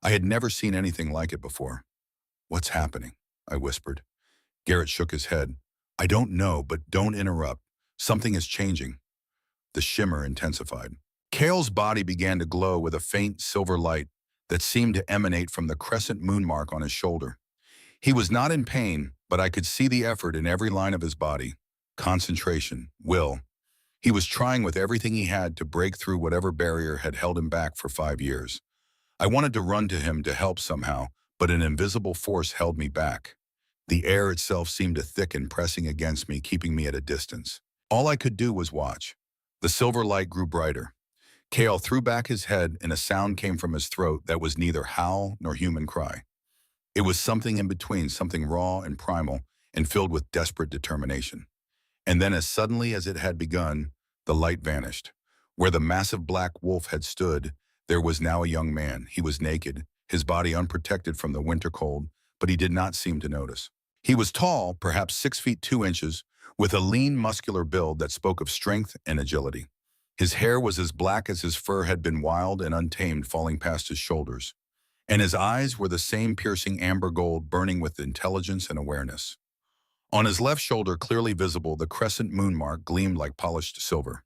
I had never seen anything like it before. What's happening? I whispered. Garrett shook his head. I don't know, but don't interrupt. Something is changing. The shimmer intensified. Kael's body began to glow with a faint silver light that seemed to emanate from the crescent moon mark on his shoulder. He was not in pain, but I could see the effort in every line of his body. Concentration, will. He was trying with everything he had to break through whatever barrier had held him back for 5 years. I wanted to run to him to help somehow, but an invisible force held me back. The air itself seemed to thicken, pressing against me, keeping me at a distance. All I could do was watch. The silver light grew brighter. Kale threw back his head, and a sound came from his throat that was neither howl nor human cry. It was something in between, something raw and primal, and filled with desperate determination. And then, as suddenly as it had begun, the light vanished. Where the massive black wolf had stood, there was now a young man. He was naked, his body unprotected from the winter cold, but he did not seem to notice. He was tall, perhaps 6 feet 2 inches, with a lean, muscular build that spoke of strength and agility. His hair was as black as his fur had been, wild and untamed, falling past his shoulders. And his eyes were the same piercing amber gold, burning with intelligence and awareness. On his left shoulder, clearly visible, the crescent moon mark gleamed like polished silver.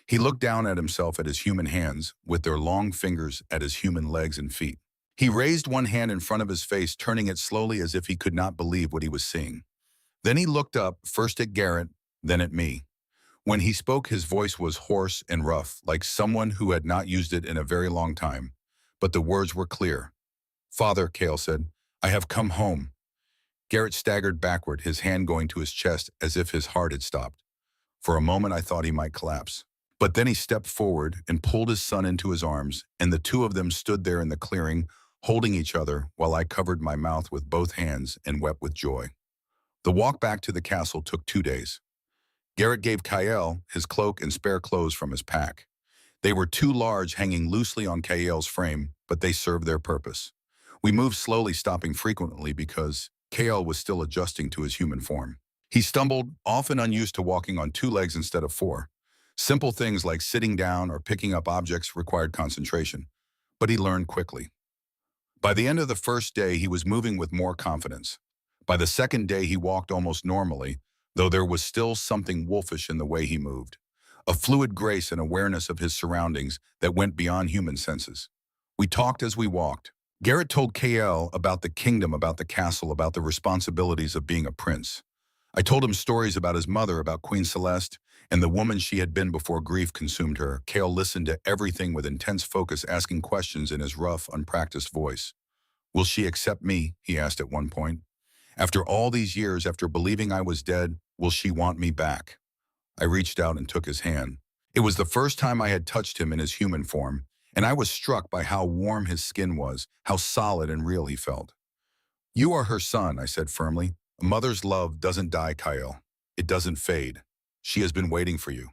He looked down at himself, at his human hands, with their long fingers, at his human legs and feet. He raised one hand in front of his face, turning it slowly as if he could not believe what he was seeing. Then he looked up, first at Garrett, then at me. When he spoke, his voice was hoarse and rough, like someone who had not used it in a very long time. But the words were clear. "Father," Kale said, "I have come home." Garrett staggered backward, his hand going to his chest as if his heart had stopped. For a moment I thought he might collapse. But then he stepped forward and pulled his son into his arms, and the two of them stood there in the clearing, holding each other while I covered my mouth with both hands and wept with joy. The walk back to the castle took 2 days. Garrett gave Kael his cloak and spare clothes from his pack. They were too large, hanging loosely on Kael's frame, but they served their purpose. We moved slowly, stopping frequently because Kael was still adjusting to his human form. He stumbled, often unused to walking on 2 legs instead of 4. Simple things like sitting down or picking up objects required concentration, but he learned quickly. By the end of the first day, he was moving with more confidence. By the second day, he walked almost normally, though there was still something wolfish in the way he moved, a fluid grace and awareness of his surroundings that went beyond human senses. We talked as we walked. Garrett told Kael about the kingdom, about the castle, about the responsibilities of being a prince. I told him stories about his mother, about Queen Celeste, and the woman she had been before grief consumed her. Kael listened to everything with intense focus, asking questions in his rough, unpracticed voice. "Will she accept me?" he asked at one point. "After all these years, after believing I was dead, will she want me back?" I reached out and took his hand. It was the first time I had touched him in his human form, and I was struck by how warm his skin was, how solid and real he felt. "You are her son," I said firmly. "A mother's love doesn't die, Kael. It doesn't fade. She has been waiting for you.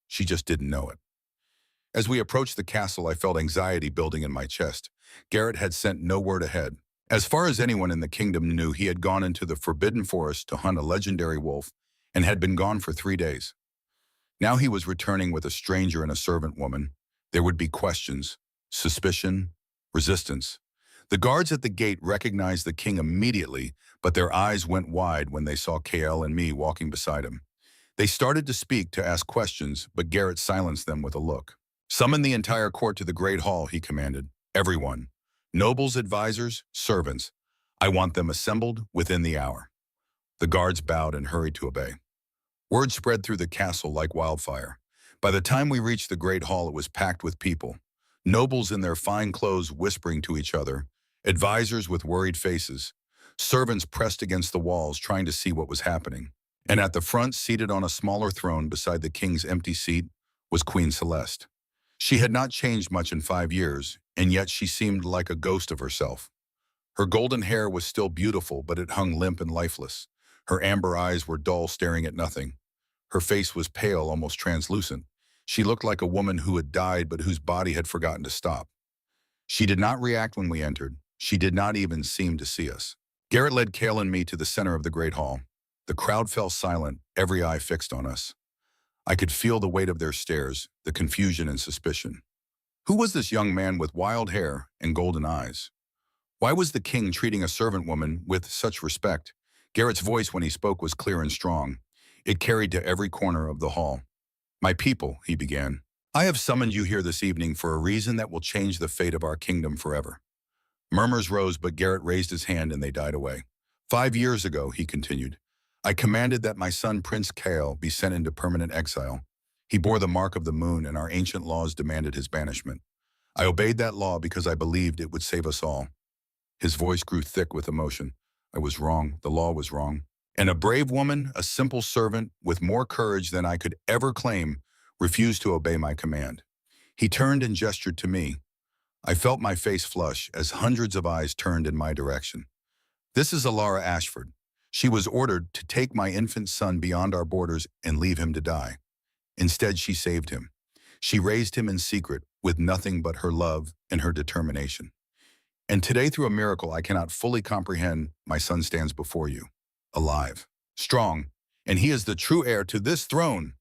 She just didn't know it." As we approached the castle, I felt anxiety building in my chest. Garrett had sent no word ahead. As far as anyone in the kingdom knew, he had gone into the forbidden forest to hunt a legendary wolf and had been gone for 3 days. Now he was returning with a stranger and a servant woman. There would be questions, suspicion, resistance. The guards at the gate recognized the king immediately, but their eyes went wide when they saw Kael and me walking beside him. They started to speak, to ask questions, but Garrett silenced them with a look. "Summon the entire court to the great hall," he commanded. "Everyone. Nobles, advisors, servants. I want them assembled within the hour." The guards bowed and hurried to obey. Word spread through the castle like wildfire. By the time we reached the great hall, it was packed with people. Nobles in their fine clothes whispering to each other, advisors with worried faces, servants pressed against the walls trying to see what was happening. And at the front, seated on a smaller throne beside the king's empty seat, was Queen Celeste. She had not changed much in 5 years, and yet she seemed like a ghost of herself. Her golden hair was still beautiful, but it hung limp and lifeless. Her amber eyes were dull, staring at nothing. Her face was pale, almost translucent. She looked like a woman who had died but whose body had forgotten to stop. She did not react when we entered. She did not even seem to see us. Garrett led Kael and me to the center of the great hall. The crowd fell silent, every eye fixed on us. I could feel the weight of their stares, the confusion and suspicion. Who was this young man with wild hair and golden eyes? Why was the king treating a servant woman with such respect? Garrett's voice when he spoke was clear and strong. It carried to every corner of the hall. "My people," he began, "I have summoned you here this evening for a reason that will change the fate of our kingdom forever." Murmurs rose, but Garrett raised his hand and they died away. "5 years ago," he continued, "I commanded that my son Prince Kael be sent into permanent exile. He bore the mark of the moon, and our ancient laws demanded his banishment. I obeyed that law because I believed it would save us all. His voice grew thick with emotion. I was wrong. The law was wrong. And a brave woman, a simple servant with more courage than I could ever claim, refused to obey my command. He turned and gestured to me. I felt my face flush as hundreds of eyes turned in my direction. This is Alara Ashford. She was ordered to take my infant son beyond our borders and leave him to die. Instead, she saved him. She raised him in secret with nothing but her love and her determination. And today, through a miracle I cannot fully comprehend, my son stands before you, alive, strong, and he is the true heir to this throne.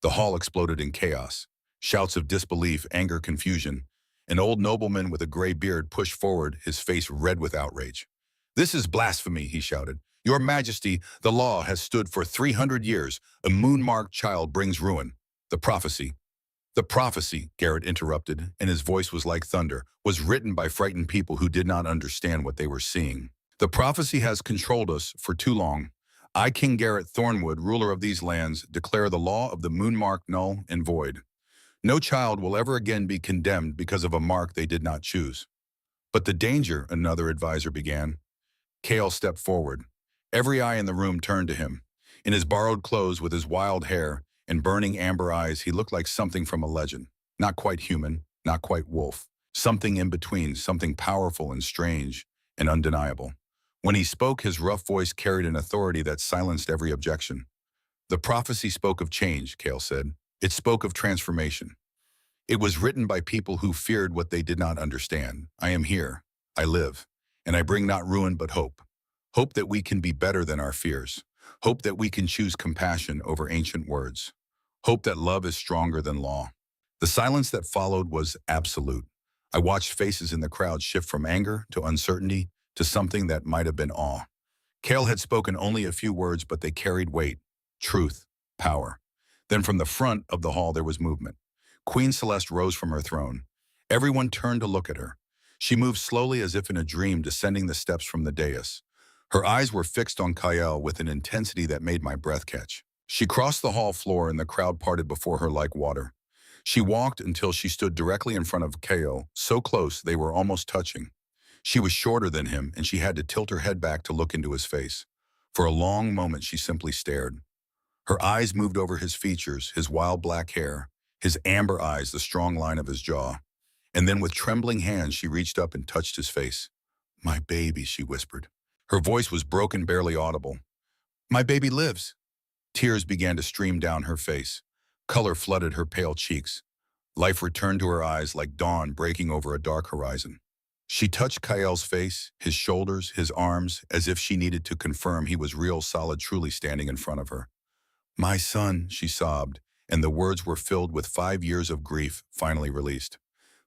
The hall exploded in chaos. Shouts of disbelief, anger, confusion. An old nobleman with a gray beard pushed forward, his face red with outrage. This is blasphemy, he shouted. Your Majesty, the law has stood for 300 years. A moon-marked child brings ruin. The prophecy, Garrett interrupted, and his voice was like thunder, was written by frightened people who did not understand what they were seeing. The prophecy has controlled us for too long. I, King Garrett Thornwood, ruler of these lands, declare the law of the moon mark null and void. No child will ever again be condemned because of a mark they did not choose. But the danger, another advisor began. Kale stepped forward. Every eye in the room turned to him. In his borrowed clothes, with his wild hair and burning amber eyes, he looked like something from a legend. Not quite human, not quite wolf. Something in between, something powerful and strange and undeniable. When he spoke, his rough voice carried an authority that silenced every objection. The prophecy spoke of change, Kale said. It spoke of transformation. It was written by people who feared what they did not understand. I am here. I live. And I bring not ruin but hope. Hope that we can be better than our fears. Hope that we can choose compassion over ancient words. Hope that love is stronger than law. The silence that followed was absolute. I watched faces in the crowd shift from anger to uncertainty to something that might have been awe. Kale had spoken only a few words, but they carried weight, truth, power. Then from the front of the hall there was movement. Queen Celeste rose from her throne. Everyone turned to look at her. She moved slowly as if in a dream, descending the steps from the dais. Her eyes were fixed on Kyle with an intensity that made my breath catch. She crossed the hall floor and the crowd parted before her like water. She walked until she stood directly in front of Kale, so close they were almost touching. She was shorter than him, and she had to tilt her head back to look into his face. For a long moment she simply stared. Her eyes moved over his features, his wild black hair, his amber eyes, the strong line of his jaw. And then with trembling hands she reached up and touched his face. "My baby," she whispered. Her voice was broken, barely audible. "My baby lives." Tears began to stream down her face. Color flooded her pale cheeks. Life returned to her eyes like dawn breaking over a dark horizon. She touched Kyle's face, his shoulders, his arms, as if she needed to confirm he was real, solid, truly standing in front of her. "My son," she sobbed, and the words were filled with 5 years of grief finally released.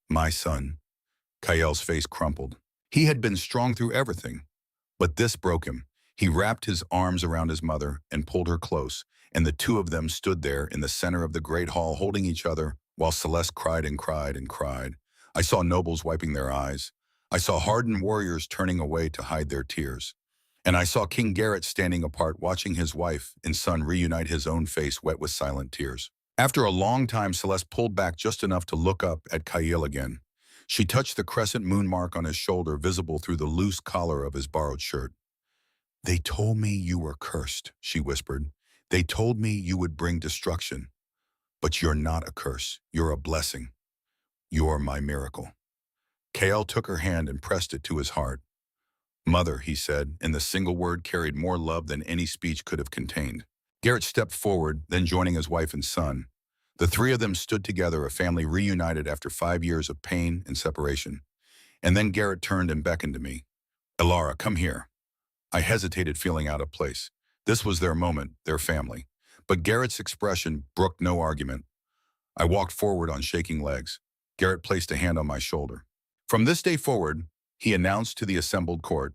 "My son." Kyle's face crumpled. He had been strong through everything, but this broke him. He wrapped his arms around his mother and pulled her close, and the two of them stood there in the center of the great hall holding each other while Celeste cried and cried and cried. I saw nobles wiping their eyes. I saw hardened warriors turning away to hide their tears. And I saw King Garrett standing apart watching his wife and son reunite, his own face wet with silent tears. After a long time, Celeste pulled back just enough to look up at Kyle again. She touched the crescent moon mark on his shoulder, visible through the loose collar of his borrowed shirt. "They told me you were cursed," she whispered. "They told me you would bring destruction. But you're not a curse. You're a blessing. You're my miracle." Kale took her hand and pressed it to his heart. "Mother," he said, and the single word carried more love than any speech could have contained. Garrett stepped forward, then joining his wife and son. The three of them stood together, a family reunited after 5 years of pain and separation. And then Garrett turned and beckoned to me. "Alara, come here." I hesitated, feeling out of place. This was their moment, their family. But Garrett's expression brooked no argument. I walked forward on shaking legs. Garrett placed a hand on my shoulder. "From this day forward," he announced to the assembled court,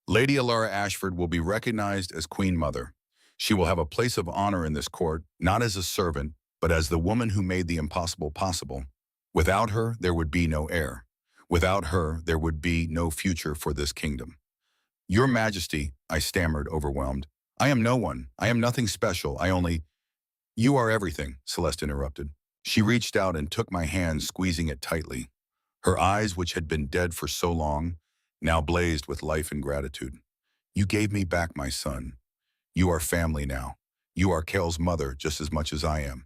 "Lady Alara Ashford will be recognized as Queen Mother. She will have a place of honor in this court, not as a servant, but as the woman who made the impossible possible. Without her, there would be no heir. Without her, there would be no future for this kingdom." "Your Majesty," I stammered, overwhelmed. "I am no one. I am nothing special. I only—" "You are everything," Celeste interrupted. She reached out and took my hand, squeezing it tightly. Her eyes, which had been dead for so long, now blazed with life and gratitude. You gave me back my son. You are family now. You are Kale's mother just as much as I am.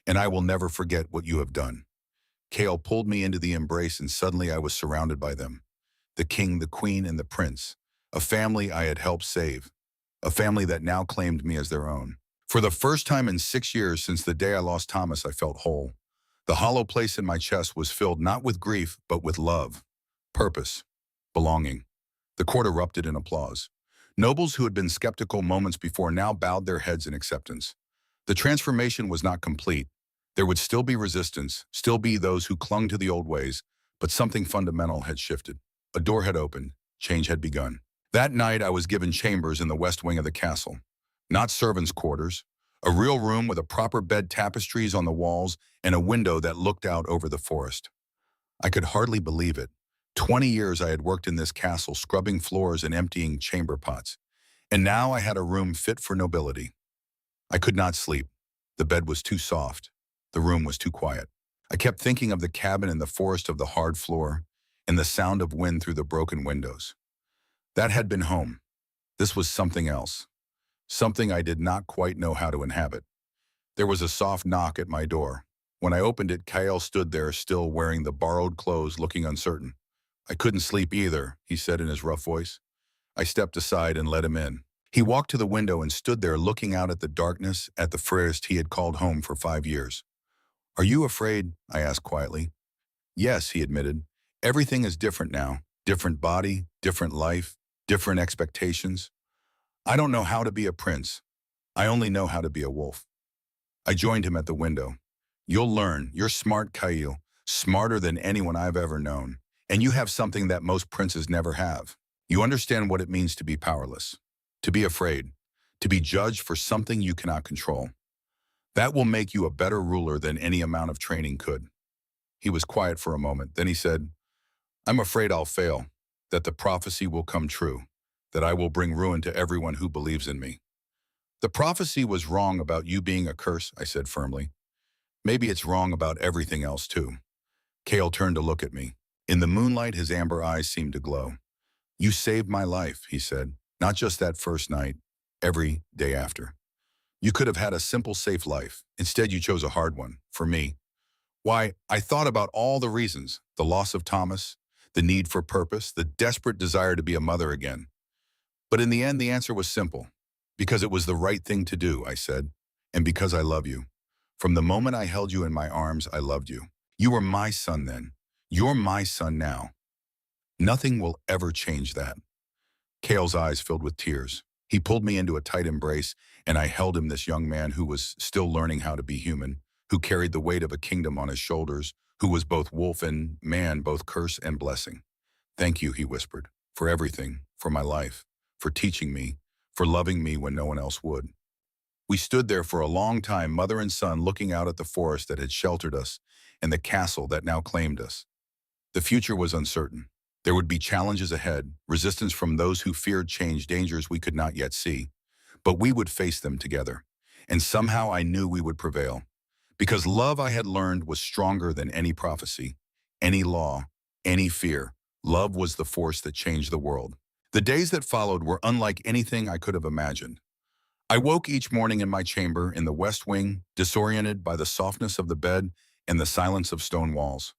And I will never forget what you have done. Kale pulled me into the embrace and suddenly I was surrounded by them. The king, the queen, and the prince. A family I had helped save. A family that now claimed me as their own. For the first time in 6 years since the day I lost Thomas, I felt whole. The hollow place in my chest was filled not with grief, but with love, purpose, belonging. The court erupted in applause. Nobles who had been skeptical moments before now bowed their heads in acceptance. The transformation was not complete. There would still be resistance, still be those who clung to the old ways, but something fundamental had shifted. A door had opened, change had begun. That night I was given chambers in the west wing of the castle. Not servants' quarters, a real room with a proper bed, tapestries on the walls, and a window that looked out over the forest. I could hardly believe it. 20 years I had worked in this castle, scrubbing floors and emptying chamber pots. And now I had a room fit for nobility. I could not sleep. The bed was too soft. The room was too quiet. I kept thinking of the cabin in the forest, of the hard floor, and the sound of wind through the broken windows. That had been home. This was something else. Something I did not quite know how to inhabit. There was a soft knock at my door. When I opened it, Kyle stood there, still wearing the borrowed clothes, looking uncertain. I couldn't sleep either, he said in his rough voice. I stepped aside and let him in. He walked to the window and stood there looking out at the darkness, at the forest he had called home for 5 years. Are you afraid? I asked quietly. Yes, he admitted. Everything is different now. Different body, different life, different expectations. I don't know how to be a prince. I only know how to be a wolf. I joined him at the window. You'll learn. You're smart, Kyle. Smarter than anyone I've ever known. And you have something that most princes never have. You understand what it means to be powerless, to be afraid, to be judged for something you cannot control. That will make you a better ruler than any amount of training could. He was quiet for a moment. Then he said, I'm afraid I'll fail, that the prophecy will come true, that I will bring ruin to everyone who believes in me. The prophecy was wrong about you being a curse, I said firmly. Maybe it's wrong about everything else too. Kale turned to look at me. In the moonlight, his amber eyes seemed to glow. You saved my life, he said, not just that first night, every day after. You could have had a simple, safe life. Instead, you chose a hard one, for me. Why, I thought about all the reasons, the loss of Thomas, the need for purpose, the desperate desire to be a mother again. But in the end, the answer was simple. Because it was the right thing to do, I said, and because I love you. From the moment I held you in my arms, I loved you. You were my son then. You're my son now. Nothing will ever change that. Kale's eyes filled with tears. He pulled me into a tight embrace, and I held him, this young man who was still learning how to be human, who carried the weight of a kingdom on his shoulders, who was both wolf and man, both curse and blessing. Thank you, he whispered, for everything, for my life, for teaching me, for loving me when no one else would. We stood there for a long time, mother and son, looking out at the forest that had sheltered us and the castle that now claimed us. The future was uncertain. There would be challenges ahead, resistance from those who feared change, dangers we could not yet see. But we would face them together. And somehow I knew we would prevail. Because love, I had learned, was stronger than any prophecy, any law, any fear. Love was the force that changed the world. The days that followed were unlike anything I could have imagined. I woke each morning in my chamber in the west wing, disoriented by the softness of the bed and the silence of stone walls.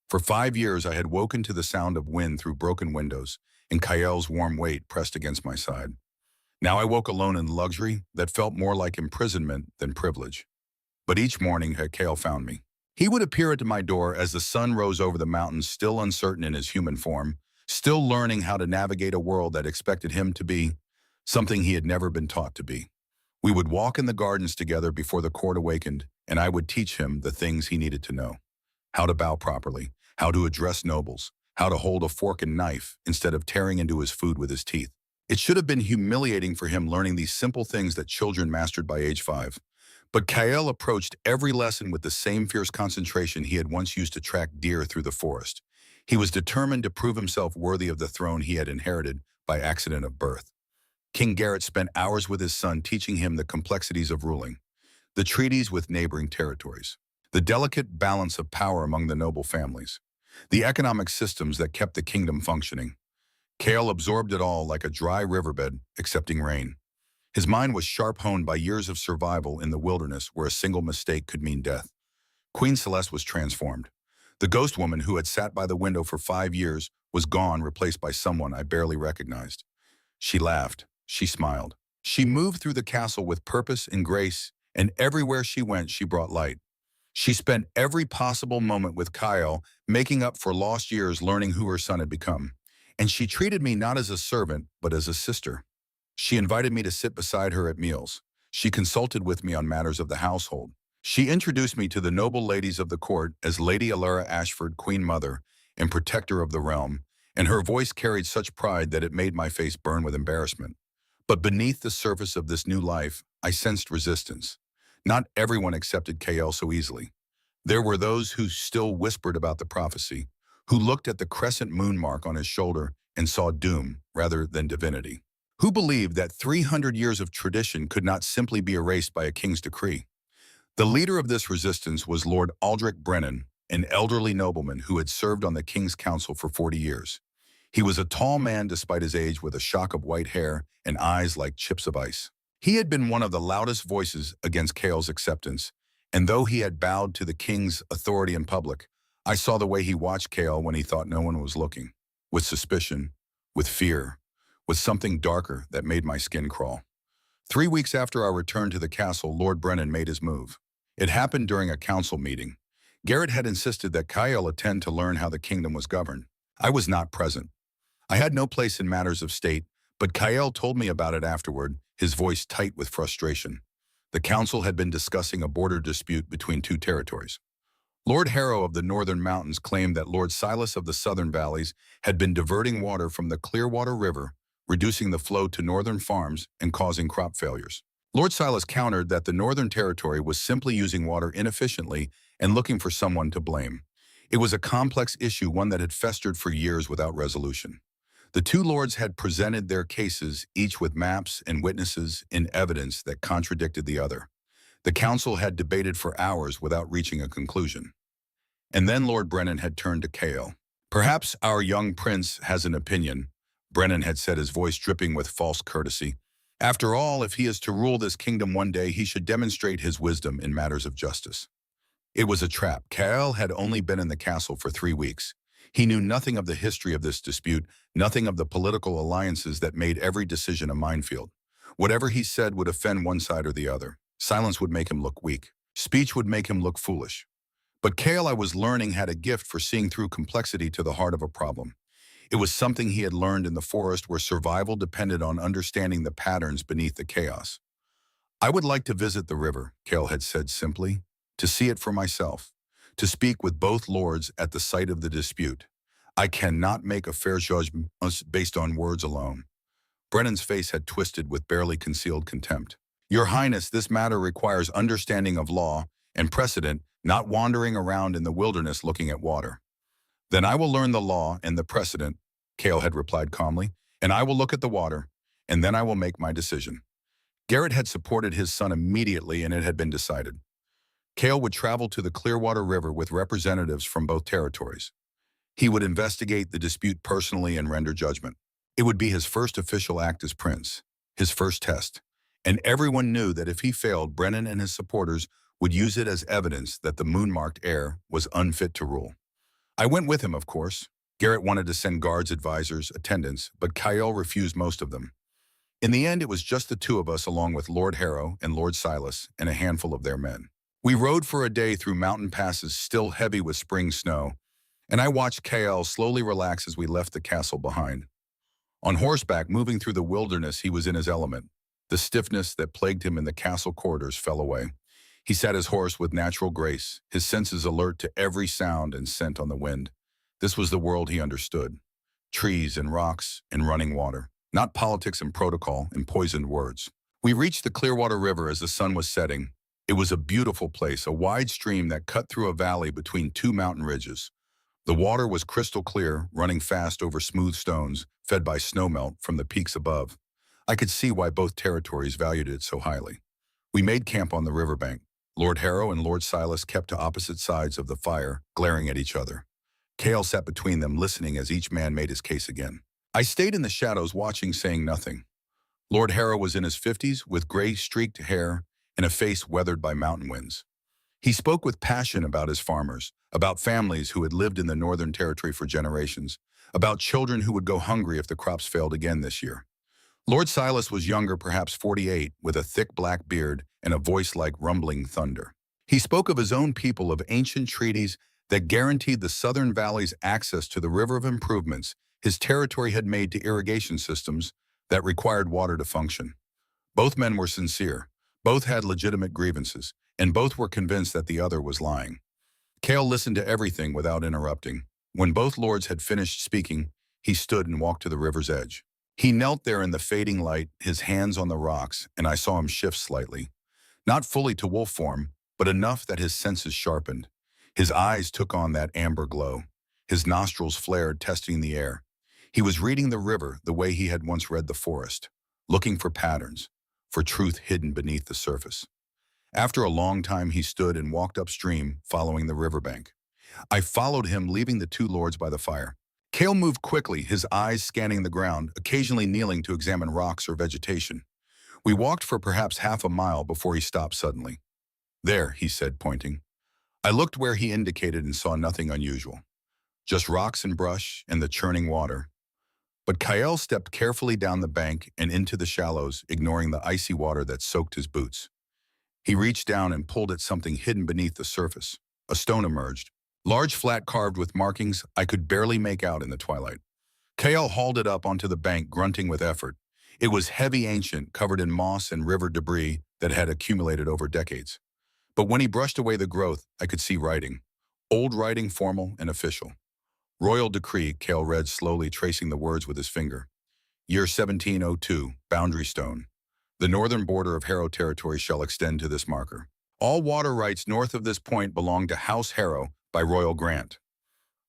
For 5 years, I had woken to the sound of wind through broken windows and Kael's warm weight pressed against my side. Now I woke alone in luxury that felt more like imprisonment than privilege. But each morning, Kael found me. He would appear at my door as the sun rose over the mountains, still uncertain in his human form, still learning how to navigate a world that expected him to be something he had never been taught to be. We would walk in the gardens together before the court awakened, and I would teach him the things he needed to know. How to bow properly, how to address nobles, how to hold a fork and knife instead of tearing into his food with his teeth. It should have been humiliating for him learning these simple things that children mastered by age 5. But Kael approached every lesson with the same fierce concentration he had once used to track deer through the forest. He was determined to prove himself worthy of the throne he had inherited by accident of birth. King Garrett spent hours with his son teaching him the complexities of ruling, the treaties with neighboring territories, the delicate balance of power among the noble families, the economic systems that kept the kingdom functioning. Kale absorbed it all like a dry riverbed, accepting rain. His mind was sharp-honed by years of survival in the wilderness where a single mistake could mean death. Queen Celeste was transformed. The ghost woman who had sat by the window for 5 years was gone, replaced by someone I barely recognized. She laughed. She smiled. She moved through the castle with purpose and grace, and everywhere she went, she brought light. She spent every possible moment with Kyle, making up for lost years learning who her son had become. And she treated me not as a servant, but as a sister. She invited me to sit beside her at meals. She consulted with me on matters of the household. She introduced me to the noble ladies of the court as Lady Alara Ashford, Queen Mother, and protector of the realm, and her voice carried such pride that it made my face burn with embarrassment. But beneath the surface of this new life, I sensed resistance. Not everyone accepted KL so easily. There were those who still whispered about the prophecy, who looked at the crescent moon mark on his shoulder and saw doom rather than divinity, who believed that 300 years of tradition could not simply be erased by a king's decree. The leader of this resistance was Lord Aldrich Brennan, an elderly nobleman who had served on the king's council for 40 years. He was a tall man despite his age, with a shock of white hair and eyes like chips of ice. He had been one of the loudest voices against Kale's acceptance, and though he had bowed to the king's authority in public, I saw the way he watched Kale when he thought no one was looking, with suspicion, with fear, with something darker that made my skin crawl. 3 weeks after our return to the castle, Lord Brennan made his move. It happened during a council meeting. Garrett had insisted that Kyle attend to learn how the kingdom was governed. I was not present. I had no place in matters of state, but Kyle told me about it afterward, his voice tight with frustration. The council had been discussing a border dispute between two territories. Lord Harrow of the northern mountains claimed that Lord Silas of the southern valleys had been diverting water from the Clearwater River, reducing the flow to northern farms and causing crop failures. Lord Silas countered that the Northern Territory was simply using water inefficiently and looking for someone to blame. It was a complex issue, one that had festered for years without resolution. The two lords had presented their cases, each with maps and witnesses in evidence that contradicted the other. The council had debated for hours without reaching a conclusion. And then Lord Brennan had turned to Kale. "Perhaps our young prince has an opinion," Brennan had said, his voice dripping with false courtesy. "After all, if he is to rule this kingdom one day, he should demonstrate his wisdom in matters of justice." It was a trap. Kale had only been in the castle for 3 weeks. He knew nothing of the history of this dispute, nothing of the political alliances that made every decision a minefield. Whatever he said would offend one side or the other. Silence would make him look weak. Speech would make him look foolish. But Kale, I was learning, had a gift for seeing through complexity to the heart of a problem. It was something he had learned in the forest, where survival depended on understanding the patterns beneath the chaos. "I would like to visit the river," Kale had said simply, "to see it for myself, to speak with both lords at the site of the dispute. I cannot make a fair judgment based on words alone." Brennan's face had twisted with barely concealed contempt. "Your Highness, this matter requires understanding of law and precedent, not wandering around in the wilderness looking at water." "Then I will learn the law and the precedent," Kale had replied calmly, "and I will look at the water, and then I will make my decision." Garrett had supported his son immediately, and it had been decided. Kale would travel to the Clearwater River with representatives from both territories. He would investigate the dispute personally and render judgment. It would be his first official act as prince, his first test, and everyone knew that if he failed, Brennan and his supporters would use it as evidence that the moon-marked heir was unfit to rule. I went with him, of course. Garrett wanted to send guards, advisors, attendants, but Kyle refused most of them. In the end, it was just the two of us, along with Lord Harrow and Lord Silas and a handful of their men. We rode for a day through mountain passes still heavy with spring snow, and I watched Kyle slowly relax as we left the castle behind. On horseback, moving through the wilderness, he was in his element. The stiffness that plagued him in the castle corridors fell away. He sat his horse with natural grace, his senses alert to every sound and scent on the wind. This was the world he understood. Trees and rocks and running water, not politics and protocol and poisoned words. We reached the Clearwater River as the sun was setting. It was a beautiful place, a wide stream that cut through a valley between two mountain ridges. The water was crystal clear, running fast over smooth stones, fed by snowmelt from the peaks above. I could see why both territories valued it so highly. We made camp on the riverbank. Lord Harrow and Lord Silas kept to opposite sides of the fire, glaring at each other. Kale sat between them, listening as each man made his case again. I stayed in the shadows watching, saying nothing. Lord Harrow was in his 50s with gray streaked hair and a face weathered by mountain winds. He spoke with passion about his farmers, about families who had lived in the Northern Territory for generations, about children who would go hungry if the crops failed again this year. Lord Silas was younger, perhaps 48, with a thick black beard and a voice like rumbling thunder. He spoke of his own people, of ancient treaties that guaranteed the Southern Valley's access to the river, of improvements his territory had made to irrigation systems that required water to function. Both men were sincere, both had legitimate grievances, and both were convinced that the other was lying. Cale listened to everything without interrupting. When both lords had finished speaking, he stood and walked to the river's edge. He knelt there in the fading light, his hands on the rocks, and I saw him shift slightly. Not fully to wolf form, but enough that his senses sharpened. His eyes took on that amber glow. His nostrils flared, testing the air. He was reading the river the way he had once read the forest, looking for patterns, for truth hidden beneath the surface. After a long time, he stood and walked upstream, following the riverbank. I followed him, leaving the two lords by the fire. Cale moved quickly, his eyes scanning the ground, occasionally kneeling to examine rocks or vegetation. We walked for perhaps half a mile before he stopped suddenly. "There," he said, pointing. I looked where he indicated and saw nothing unusual. Just rocks and brush and the churning water. But Kyle stepped carefully down the bank and into the shallows, ignoring the icy water that soaked his boots. He reached down and pulled at something hidden beneath the surface. A stone emerged, large, flat, carved with markings I could barely make out in the twilight. Kyle hauled it up onto the bank, grunting with effort. It was heavy, ancient, covered in moss and river debris that had accumulated over decades. But when he brushed away the growth, I could see writing. Old writing, formal and official. "Royal Decree," Cale read slowly, tracing the words with his finger. "Year 1702, boundary stone. The northern border of Harrow territory shall extend to this marker. All water rights north of this point belong to House Harrow by royal grant."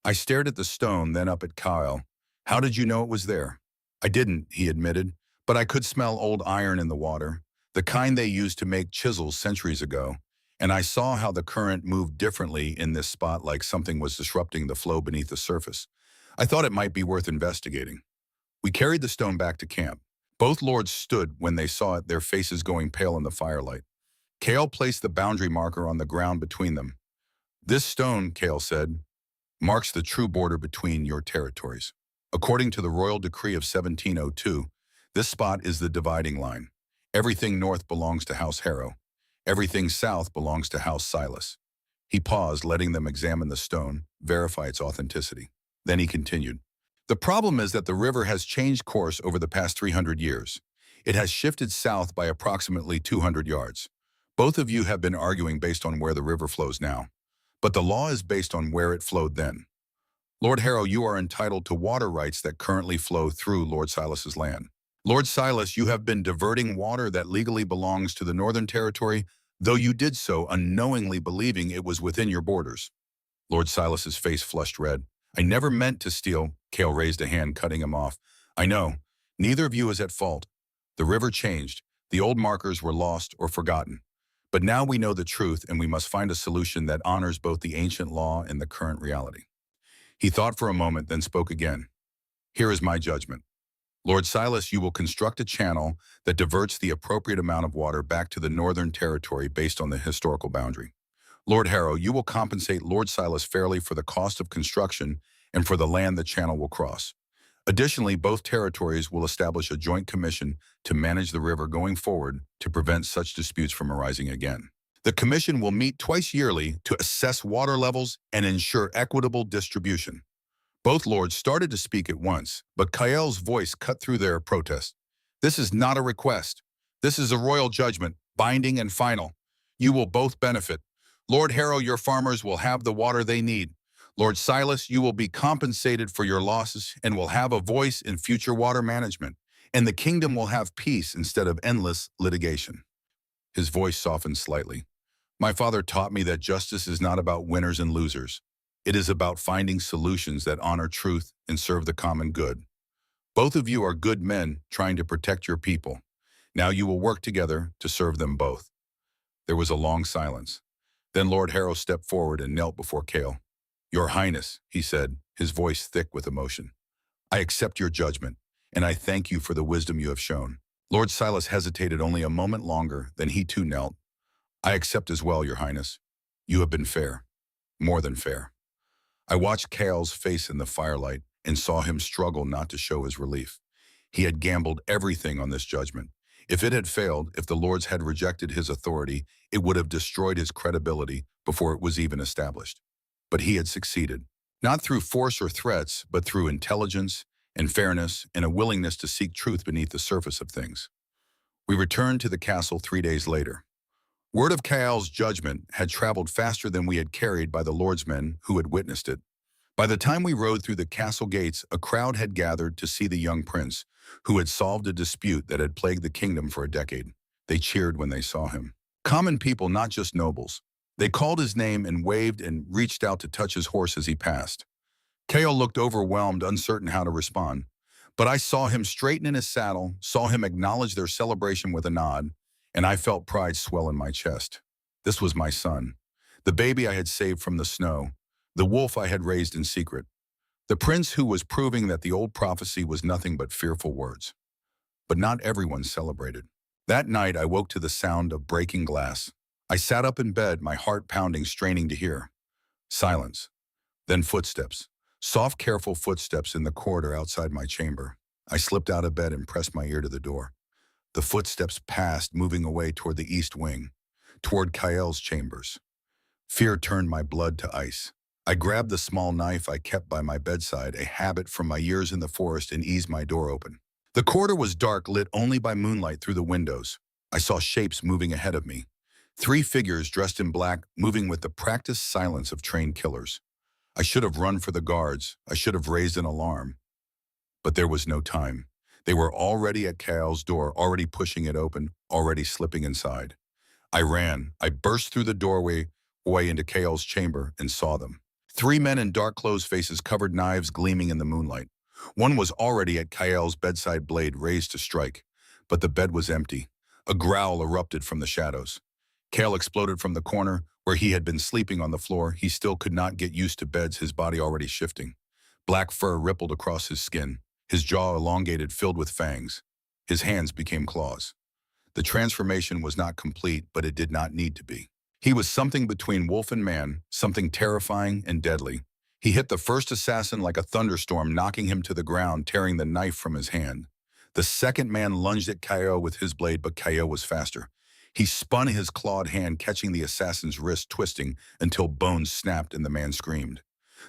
I stared at the stone, then up at Kyle. "How did you know it was there?" "I didn't," he admitted, "but I could smell old iron in the water, the kind they used to make chisels centuries ago. And I saw how the current moved differently in this spot, like something was disrupting the flow beneath the surface. I thought it might be worth investigating." We carried the stone back to camp. Both lords stood when they saw it, their faces going pale in the firelight. Cale placed the boundary marker on the ground between them. "This stone," Cale said, "marks the true border between your territories. According to the royal decree of 1702, this spot is the dividing line. Everything north belongs to House Harrow. Everything south belongs to House Silas." He paused, letting them examine the stone, verify its authenticity. Then he continued. "The problem is that the river has changed course over the past 300 years. It has shifted south by approximately 200 yards. Both of you have been arguing based on where the river flows now, but the law is based on where it flowed then. Lord Harrow, you are entitled to water rights that currently flow through Lord Silas's land. Lord Silas, you have been diverting water that legally belongs to the Northern Territory, though you did so unknowingly, believing it was within your borders." Lord Silas's face flushed red. "I never meant to steal." Cale raised a hand, cutting him off. "I know. Neither of you is at fault. The river changed. The old markers were lost or forgotten. But now we know the truth, and we must find a solution that honors both the ancient law and the current reality." He thought for a moment, then spoke again. "Here is my judgment. Lord Silas, you will construct a channel that diverts the appropriate amount of water back to the Northern Territory based on the historical boundary. Lord Harrow, you will compensate Lord Silas fairly for the cost of construction and for the land the channel will cross. Additionally, both territories will establish a joint commission to manage the river going forward to prevent such disputes from arising again. The commission will meet twice yearly to assess water levels and ensure equitable distribution." Both lords started to speak at once, but Kyle's voice cut through their protest. "This is not a request. This is a royal judgment, binding and final. You will both benefit. Lord Harrow, your farmers will have the water they need. Lord Silas, you will be compensated for your losses and will have a voice in future water management. And the kingdom will have peace instead of endless litigation." His voice softened slightly. "My father taught me that justice is not about winners and losers. It is about finding solutions that honor truth and serve the common good. Both of you are good men trying to protect your people. Now you will work together to serve them both." There was a long silence. Then Lord Harrow stepped forward and knelt before Cale. "Your Highness," he said, his voice thick with emotion, "I accept your judgment. and I thank you for the wisdom you have shown." Lord Silas hesitated only a moment longer, then he too knelt. "I accept as well, Your Highness. You have been fair, more than fair." I watched Cale's face in the firelight and saw him struggle not to show his relief. He had gambled everything on this judgment. If it had failed, if the lords had rejected his authority, it would have destroyed his credibility before it was even established. But he had succeeded, not through force or threats, but through intelligence and fairness and a willingness to seek truth beneath the surface of things. We returned to the castle 3 days later. Word of Cale's judgment had traveled faster than we had carried by the lordsmen who had witnessed it. By the time we rode through the castle gates, a crowd had gathered to see the young prince, who had solved a dispute that had plagued the kingdom for a decade. They cheered when they saw him. Common people, not just nobles. They called his name and waved and reached out to touch his horse as he passed. Cale looked overwhelmed, uncertain how to respond. But I saw him straighten in his saddle, saw him acknowledge their celebration with a nod, and I felt pride swell in my chest. This was my son, the baby I had saved from the snow, the wolf I had raised in secret, the prince who was proving that the old prophecy was nothing but fearful words. But not everyone celebrated. That night I woke to the sound of breaking glass. I sat up in bed, my heart pounding, straining to hear. Silence. Then footsteps. Soft, careful footsteps in the corridor outside my chamber. I slipped out of bed and pressed my ear to the door. The footsteps passed, moving away toward the east wing, toward Kael's chambers. Fear turned my blood to ice. I grabbed the small knife I kept by my bedside, a habit from my years in the forest, and eased my door open. The corridor was dark, lit only by moonlight through the windows. I saw shapes moving ahead of me. 3 figures dressed in black, moving with the practiced silence of trained killers. I should have run for the guards. I should have raised an alarm. But there was no time. They were already at Kael's door, already pushing it open, already slipping inside. I ran. I burst through the doorway into Kael's chamber and saw them. 3 men in dark clothes, faces covered, knives gleaming in the moonlight. One was already at Kael's bedside, blade raised to strike. But the bed was empty. A growl erupted from the shadows. Kael exploded from the corner where he had been sleeping on the floor. He still could not get used to beds, his body already shifting. Black fur rippled across his skin. His jaw elongated, filled with fangs. His hands became claws. The transformation was not complete, but it did not need to be. He was something between wolf and man, something terrifying and deadly. He hit the first assassin like a thunderstorm, knocking him to the ground, tearing the knife from his hand. The second man lunged at Kael with his blade, but Kael was faster. He spun his clawed hand, catching the assassin's wrist, twisting until bones snapped and the man screamed.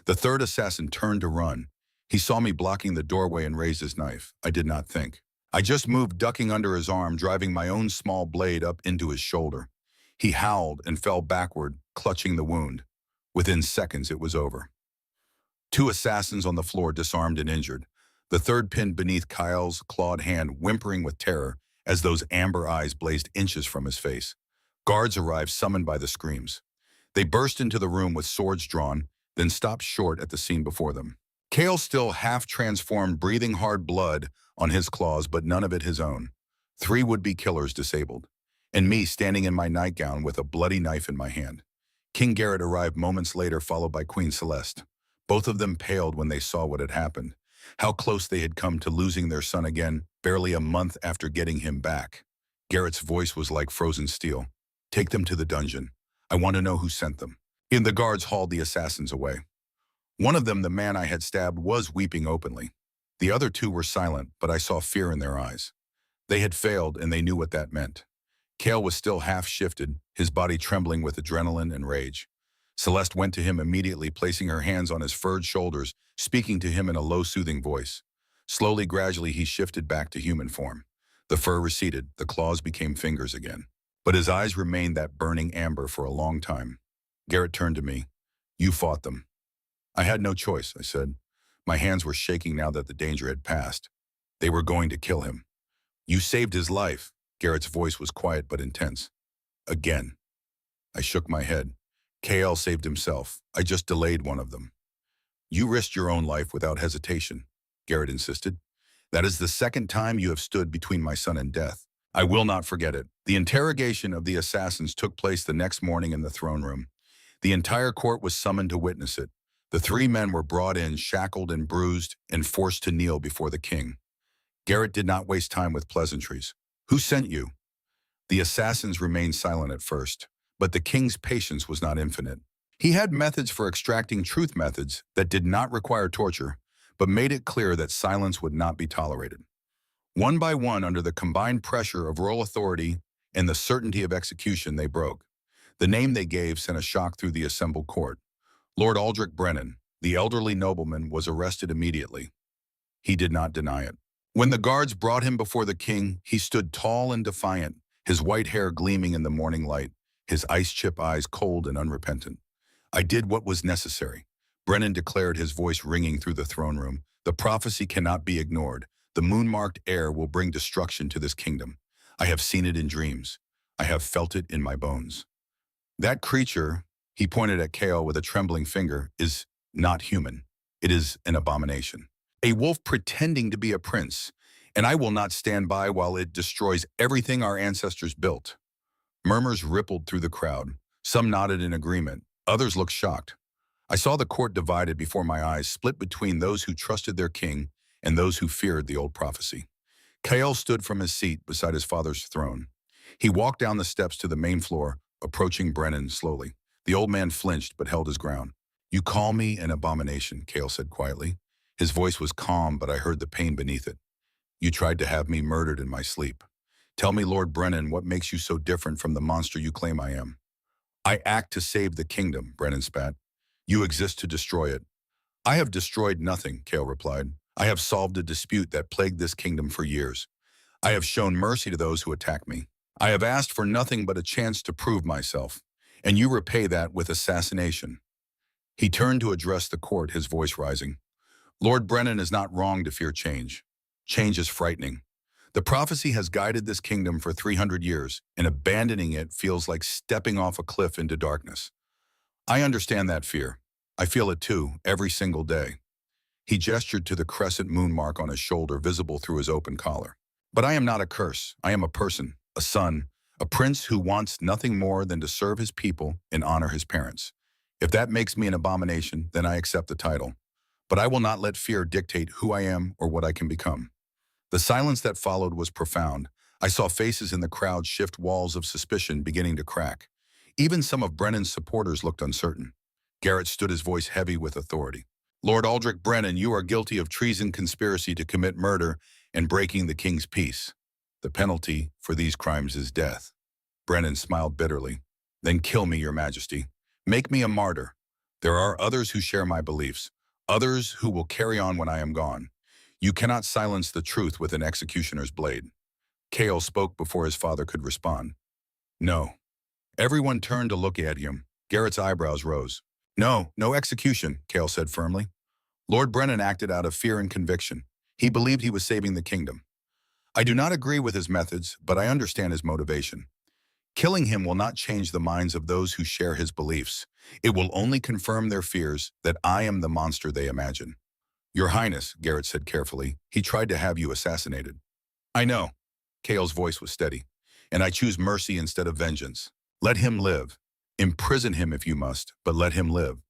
The third assassin turned to run. He saw me blocking the doorway and raised his knife. I did not think. I just moved, ducking under his arm, driving my own small blade up into his shoulder. He howled and fell backward, clutching the wound. Within seconds, it was over. 2 assassins on the floor, disarmed and injured. The third pinned beneath Kael's clawed hand, whimpering with terror as those amber eyes blazed inches from his face. Guards arrived, summoned by the screams. They burst into the room with swords drawn, then stopped short at the scene before them. Kael, still half-transformed, breathing hard blood on his claws, but none of it his own. 3 would-be killers disabled. And me standing in my nightgown with a bloody knife in my hand. King Garrett arrived moments later, followed by Queen Celeste. Both of them paled when they saw what had happened. How close they had come to losing their son again, barely a month after getting him back. Garrett's voice was like frozen steel. "Take them to the dungeon. I want to know who sent them." The guards hauled the assassins away. One of them, the man I had stabbed, was weeping openly. The other 2 were silent, but I saw fear in their eyes. They had failed, and they knew what that meant. Kael was still half-shifted, his body trembling with adrenaline and rage. Celeste went to him immediately, placing her hands on his furred shoulders, speaking to him in a low, soothing voice. Slowly, gradually, he shifted back to human form. The fur receded, the claws became fingers again. But his eyes remained that burning amber for a long time. Garrett turned to me. "You fought them." "I had no choice," I said. My hands were shaking now that the danger had passed. "They were going to kill him." "You saved his life." Garrett's voice was quiet but intense. "Again." I shook my head. Kael saved himself. I just delayed one of them. "You risked your own life without hesitation," Garrett insisted. "That is the second time you have stood between my son and death. I will not forget it." The interrogation of the assassins took place the next morning in the throne room. The entire court was summoned to witness it. The 3 men were brought in, shackled and bruised, and forced to kneel before the king. Garrett did not waste time with pleasantries. Who sent you? The assassins remained silent at first, but the king's patience was not infinite. He had methods for extracting truth, methods that did not require torture, but made it clear that silence would not be tolerated. One by one, under the combined pressure of royal authority and the certainty of execution, they broke. The name they gave sent a shock through the assembled court. Lord Aldrich Brennan, the elderly nobleman, was arrested immediately. He did not deny it. When the guards brought him before the king, he stood tall and defiant, his white hair gleaming in the morning light, his ice-chip eyes cold and unrepentant. I did what was necessary, Brennan declared, his voice ringing through the throne room. The prophecy cannot be ignored. The moon-marked heir will bring destruction to this kingdom. I have seen it in dreams. I have felt it in my bones. That creature, he pointed at Kale with a trembling finger, is not human. It is an abomination. A wolf pretending to be a prince, and I will not stand by while it destroys everything our ancestors built. Murmurs rippled through the crowd. Some nodded in agreement. Others looked shocked. I saw the court divided before my eyes, split between those who trusted their king and those who feared the old prophecy. Kael stood from his seat beside his father's throne. He walked down the steps to the main floor, approaching Brennan slowly. The old man flinched but held his ground. You call me an abomination, Kael said quietly. His voice was calm, but I heard the pain beneath it. You tried to have me murdered in my sleep. Tell me, Lord Brennan, what makes you so different from the monster you claim I am? I act to save the kingdom, Brennan spat. You exist to destroy it. I have destroyed nothing, Kael replied. I have solved a dispute that plagued this kingdom for years. I have shown mercy to those who attack me. I have asked for nothing but a chance to prove myself, and you repay that with assassination. He turned to address the court, his voice rising. Lord Brennan is not wrong to fear change. Change is frightening. The prophecy has guided this kingdom for 300 years, and abandoning it feels like stepping off a cliff into darkness. I understand that fear. I feel it too, every single day. He gestured to the crescent moon mark on his shoulder, visible through his open collar. But I am not a curse. I am a person, a son, a prince who wants nothing more than to serve his people and honor his parents. If that makes me an abomination, then I accept the title. But I will not let fear dictate who I am or what I can become. The silence that followed was profound. I saw faces in the crowd shift, walls of suspicion beginning to crack. Even some of Brennan's supporters looked uncertain. Garrett stood, his voice heavy with authority. Lord Aldrich Brennan, you are guilty of treason, conspiracy to commit murder, and breaking the king's peace. The penalty for these crimes is death. Brennan smiled bitterly. Then kill me, your majesty. Make me a martyr. There are others who share my beliefs, others who will carry on when I am gone. You cannot silence the truth with an executioner's blade. Kael spoke before his father could respond. No. Everyone turned to look at him. Garrett's eyebrows rose. No, no execution, Kael said firmly. Lord Brennan acted out of fear and conviction. He believed he was saving the kingdom. I do not agree with his methods, but I understand his motivation. Killing him will not change the minds of those who share his beliefs. It will only confirm their fears that I am the monster they imagine. Your Highness, Garrett said carefully, he tried to have you assassinated. I know. Kael's voice was steady. And I choose mercy instead of vengeance. Let him live. Imprison him if you must, but let him live.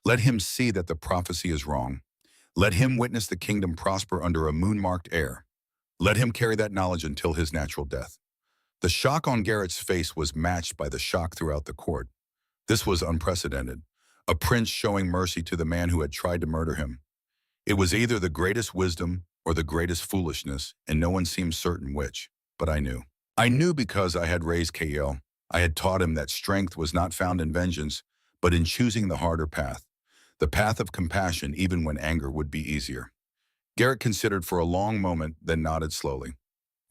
Let him see that the prophecy is wrong. Let him witness the kingdom prosper under a moon-marked heir. Let him carry that knowledge until his natural death. The shock on Garrett's face was matched by the shock throughout the court. This was unprecedented. A prince showing mercy to the man who had tried to murder him. It was either the greatest wisdom or the greatest foolishness, and no one seemed certain which, but I knew. I knew because I had raised Kael. I had taught him that strength was not found in vengeance, but in choosing the harder path, the path of compassion even when anger would be easier. Garrett considered for a long moment, then nodded slowly.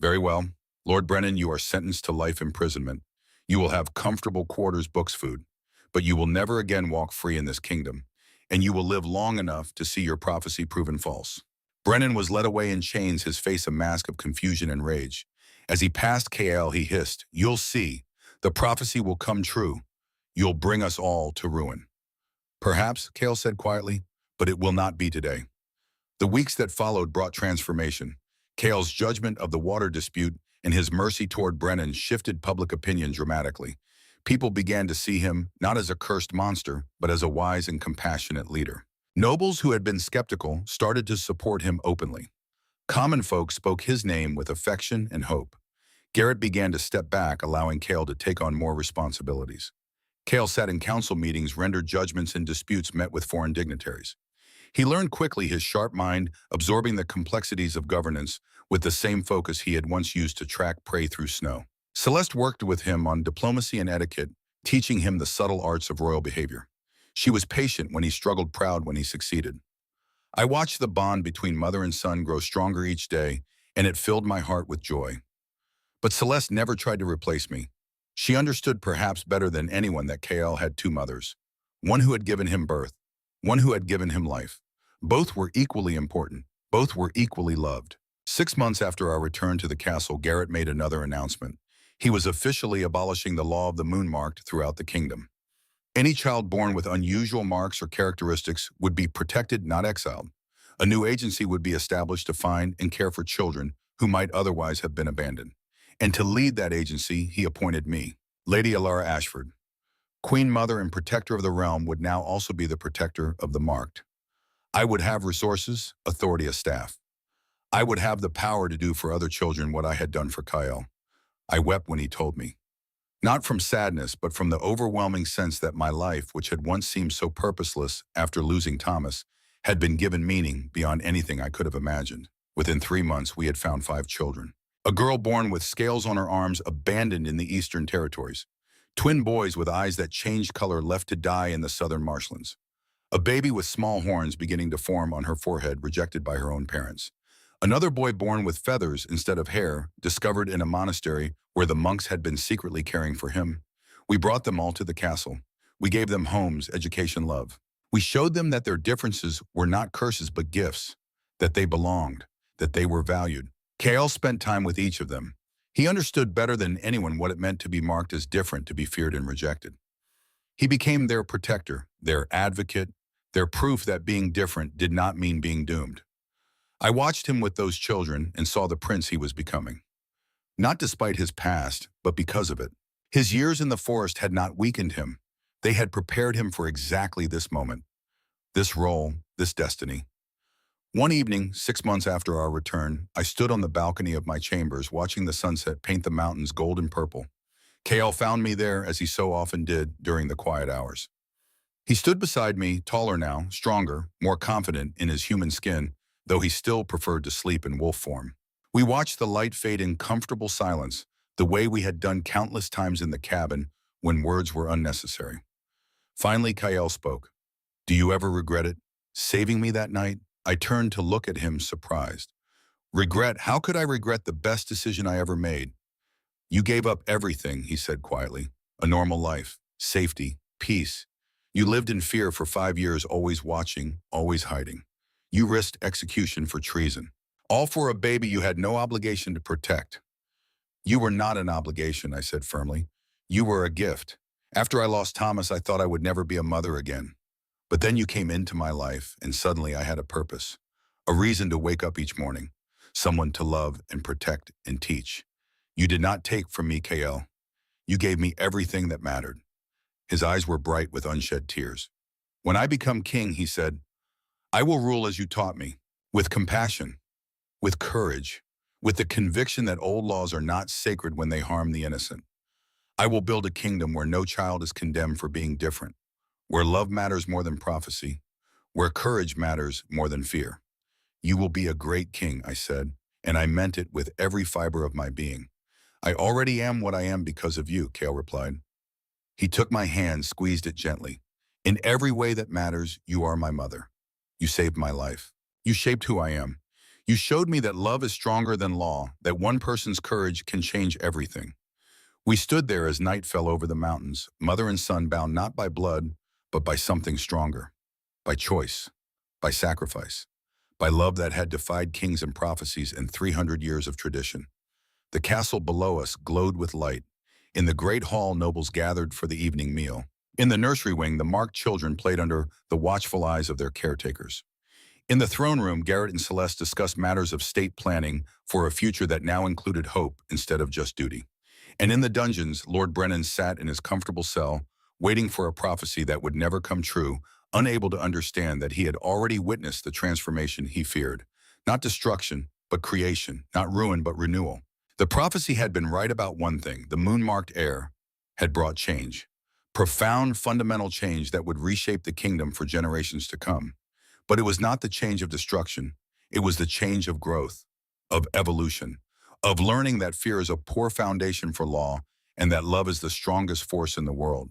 Very well. Lord Brennan, you are sentenced to life imprisonment. You will have comfortable quarters, books, food, but you will never again walk free in this kingdom, and you will live long enough to see your prophecy proven false. Brennan was led away in chains, his face a mask of confusion and rage. As he passed Kael, he hissed, You'll see. The prophecy will come true. You'll bring us all to ruin. Perhaps, Kael said quietly, but it will not be today. The weeks that followed brought transformation. Kael's judgment of the water dispute and his mercy toward Brennan shifted public opinion dramatically. People began to see him not as a cursed monster, but as a wise and compassionate leader. Nobles who had been skeptical started to support him openly. Common folk spoke his name with affection and hope. Garrett began to step back, allowing Cale to take on more responsibilities. Cale sat in council meetings, rendered judgments in disputes, met with foreign dignitaries. He learned quickly, his sharp mind absorbing the complexities of governance with the same focus he had once used to track prey through snow. Celeste worked with him on diplomacy and etiquette, teaching him the subtle arts of royal behavior. She was patient when he struggled, proud when he succeeded. I watched the bond between mother and son grow stronger each day, and it filled my heart with joy. But Celeste never tried to replace me. She understood perhaps better than anyone that Kael had two mothers, one who had given him birth, one who had given him life. Both were equally important. Both were equally loved. 6 months after our return to the castle, Garrett made another announcement. He was officially abolishing the law of the moon marked throughout the kingdom. Any child born with unusual marks or characteristics would be protected, not exiled. A new agency would be established to find and care for children who might otherwise have been abandoned. And to lead that agency, he appointed me. Lady Alara Ashford, Queen Mother and Protector of the Realm, would now also be the protector of the marked. I would have resources, authority, a staff. I would have the power to do for other children what I had done for Kyle. I wept when he told me. Not from sadness, but from the overwhelming sense that my life, which had once seemed so purposeless after losing Thomas, had been given meaning beyond anything I could have imagined. Within 3 months, we had found 5 children. A girl born with scales on her arms, abandoned in the Eastern Territories. Twin boys with eyes that changed color, left to die in the southern marshlands. A baby with small horns beginning to form on her forehead, rejected by her own parents. Another boy born with feathers instead of hair, discovered in a monastery where the monks had been secretly caring for him. We brought them all to the castle. We gave them homes, education, love. We showed them that their differences were not curses but gifts, that they belonged, that they were valued. Kael spent time with each of them. He understood better than anyone what it meant to be marked as different, to be feared and rejected. He became their protector, their advocate, their proof that being different did not mean being doomed. I watched him with those children and saw the prince he was becoming. Not despite his past, but because of it. His years in the forest had not weakened him. They had prepared him for exactly this moment, this role, this destiny. One evening, 6 months after our return, I stood on the balcony of my chambers watching the sunset paint the mountains gold and purple. Kael found me there, as he so often did during the quiet hours. He stood beside me, taller now, stronger, more confident in his human skin, though he still preferred to sleep in wolf form. We watched the light fade in comfortable silence, the way we had done countless times in the cabin when words were unnecessary. Finally, Kael spoke. "Do you ever regret it? Saving me that night?" I turned to look at him, surprised. "Regret? How could I regret the best decision I ever made?" "You gave up everything," he said quietly. "A normal life, safety, peace. You lived in fear for 5 years, always watching, always hiding. You risked execution for treason. All for a baby you had no obligation to protect." "You were not an obligation," I said firmly. "You were a gift. After I lost Thomas, I thought I would never be a mother again. But then you came into my life, and suddenly I had a purpose, a reason to wake up each morning, someone to love and protect and teach. You did not take from me, Kael. You gave me everything that mattered." His eyes were bright with unshed tears. "When I become king," he said, "I will rule as you taught me, with compassion, with courage, with the conviction that old laws are not sacred when they harm the innocent. I will build a kingdom where no child is condemned for being different, where love matters more than prophecy, where courage matters more than fear." "You will be a great king," I said, and I meant it with every fiber of my being. "I already am what I am because of you," Kael replied. He took my hand, squeezed it gently. "In every way that matters, you are my mother. You saved my life. You shaped who I am. You showed me that love is stronger than law, that one person's courage can change everything." We stood there as night fell over the mountains, mother and son bound not by blood, but by something stronger, by choice, by sacrifice, by love that had defied kings and prophecies and 300 years of tradition. The castle below us glowed with light. In the great hall, nobles gathered for the evening meal. In the nursery wing, the marked children played under the watchful eyes of their caretakers. In the throne room, Garrett and Celeste discussed matters of state planning for a future that now included hope instead of just duty. And in the dungeons, Lord Brennan sat in his comfortable cell, waiting for a prophecy that would never come true, unable to understand that he had already witnessed the transformation he feared. Not destruction, but creation, not ruin, but renewal. The prophecy had been right about one thing. The moon-marked heir had brought change. Profound, fundamental change that would reshape the kingdom for generations to come. But it was not the change of destruction. It was the change of growth, of evolution, of learning that fear is a poor foundation for law and that love is the strongest force in the world.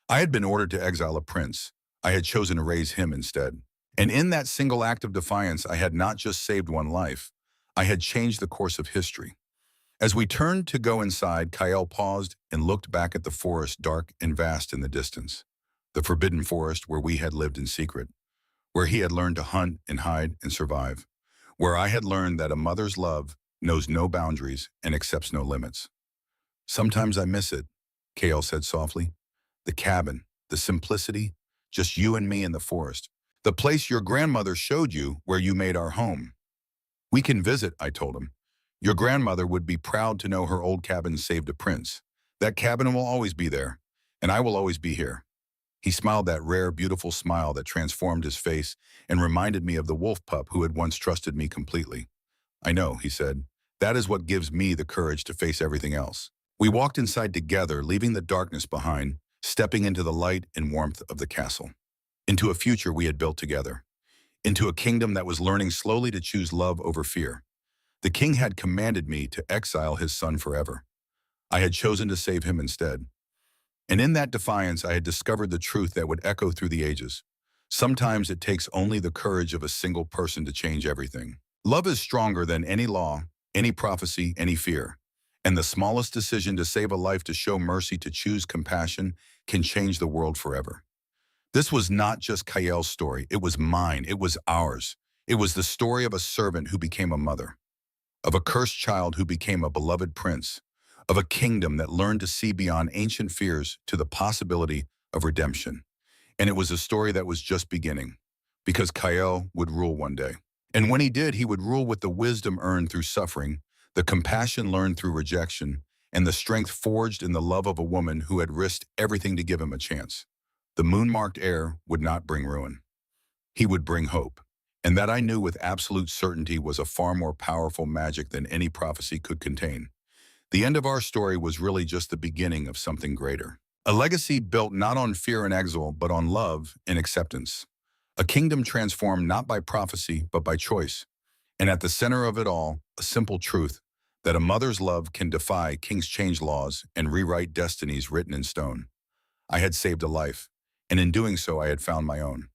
I had been ordered to exile a prince. I had chosen to raise him instead. And in that single act of defiance, I had not just saved one life. I had changed the course of history. As we turned to go inside, Kyle paused and looked back at the forest, dark and vast in the distance. The forbidden forest where we had lived in secret, where he had learned to hunt and hide and survive, where I had learned that a mother's love knows no boundaries and accepts no limits. Sometimes I miss it, Kale said softly. The cabin, the simplicity, just you and me in the forest. The place your grandmother showed you where you made our home. We can visit, I told him. Your grandmother would be proud to know her old cabin saved a prince. That cabin will always be there, and I will always be here. He smiled that rare, beautiful smile that transformed his face and reminded me of the wolf pup who had once trusted me completely. I know, he said. That is what gives me the courage to face everything else. We walked inside together, leaving the darkness behind, stepping into the light and warmth of the castle. Into a future we had built together. Into a kingdom that was learning slowly to choose love over fear. The king had commanded me to exile his son forever. I had chosen to save him instead. And in that defiance, I had discovered the truth that would echo through the ages. Sometimes it takes only the courage of a single person to change everything. Love is stronger than any law, any prophecy, any fear. And the smallest decision to save a life, to show mercy, to choose compassion, can change the world forever. This was not just Kael's story. It was mine. It was ours. It was the story of a servant who became a mother, of a cursed child who became a beloved prince, of a kingdom that learned to see beyond ancient fears to the possibility of redemption. And it was a story that was just beginning, because Kael would rule one day. And when he did, he would rule with the wisdom earned through suffering, the compassion learned through rejection, and the strength forged in the love of a woman who had risked everything to give him a chance. The moon-marked heir would not bring ruin. He would bring hope. And that I knew with absolute certainty was a far more powerful magic than any prophecy could contain. The end of our story was really just the beginning of something greater. A legacy built not on fear and exile, but on love and acceptance. A kingdom transformed not by prophecy, but by choice. And at the center of it all, a simple truth, that a mother's love can defy kings' change laws and rewrite destinies written in stone. I had saved a life, and in doing so I had found my own.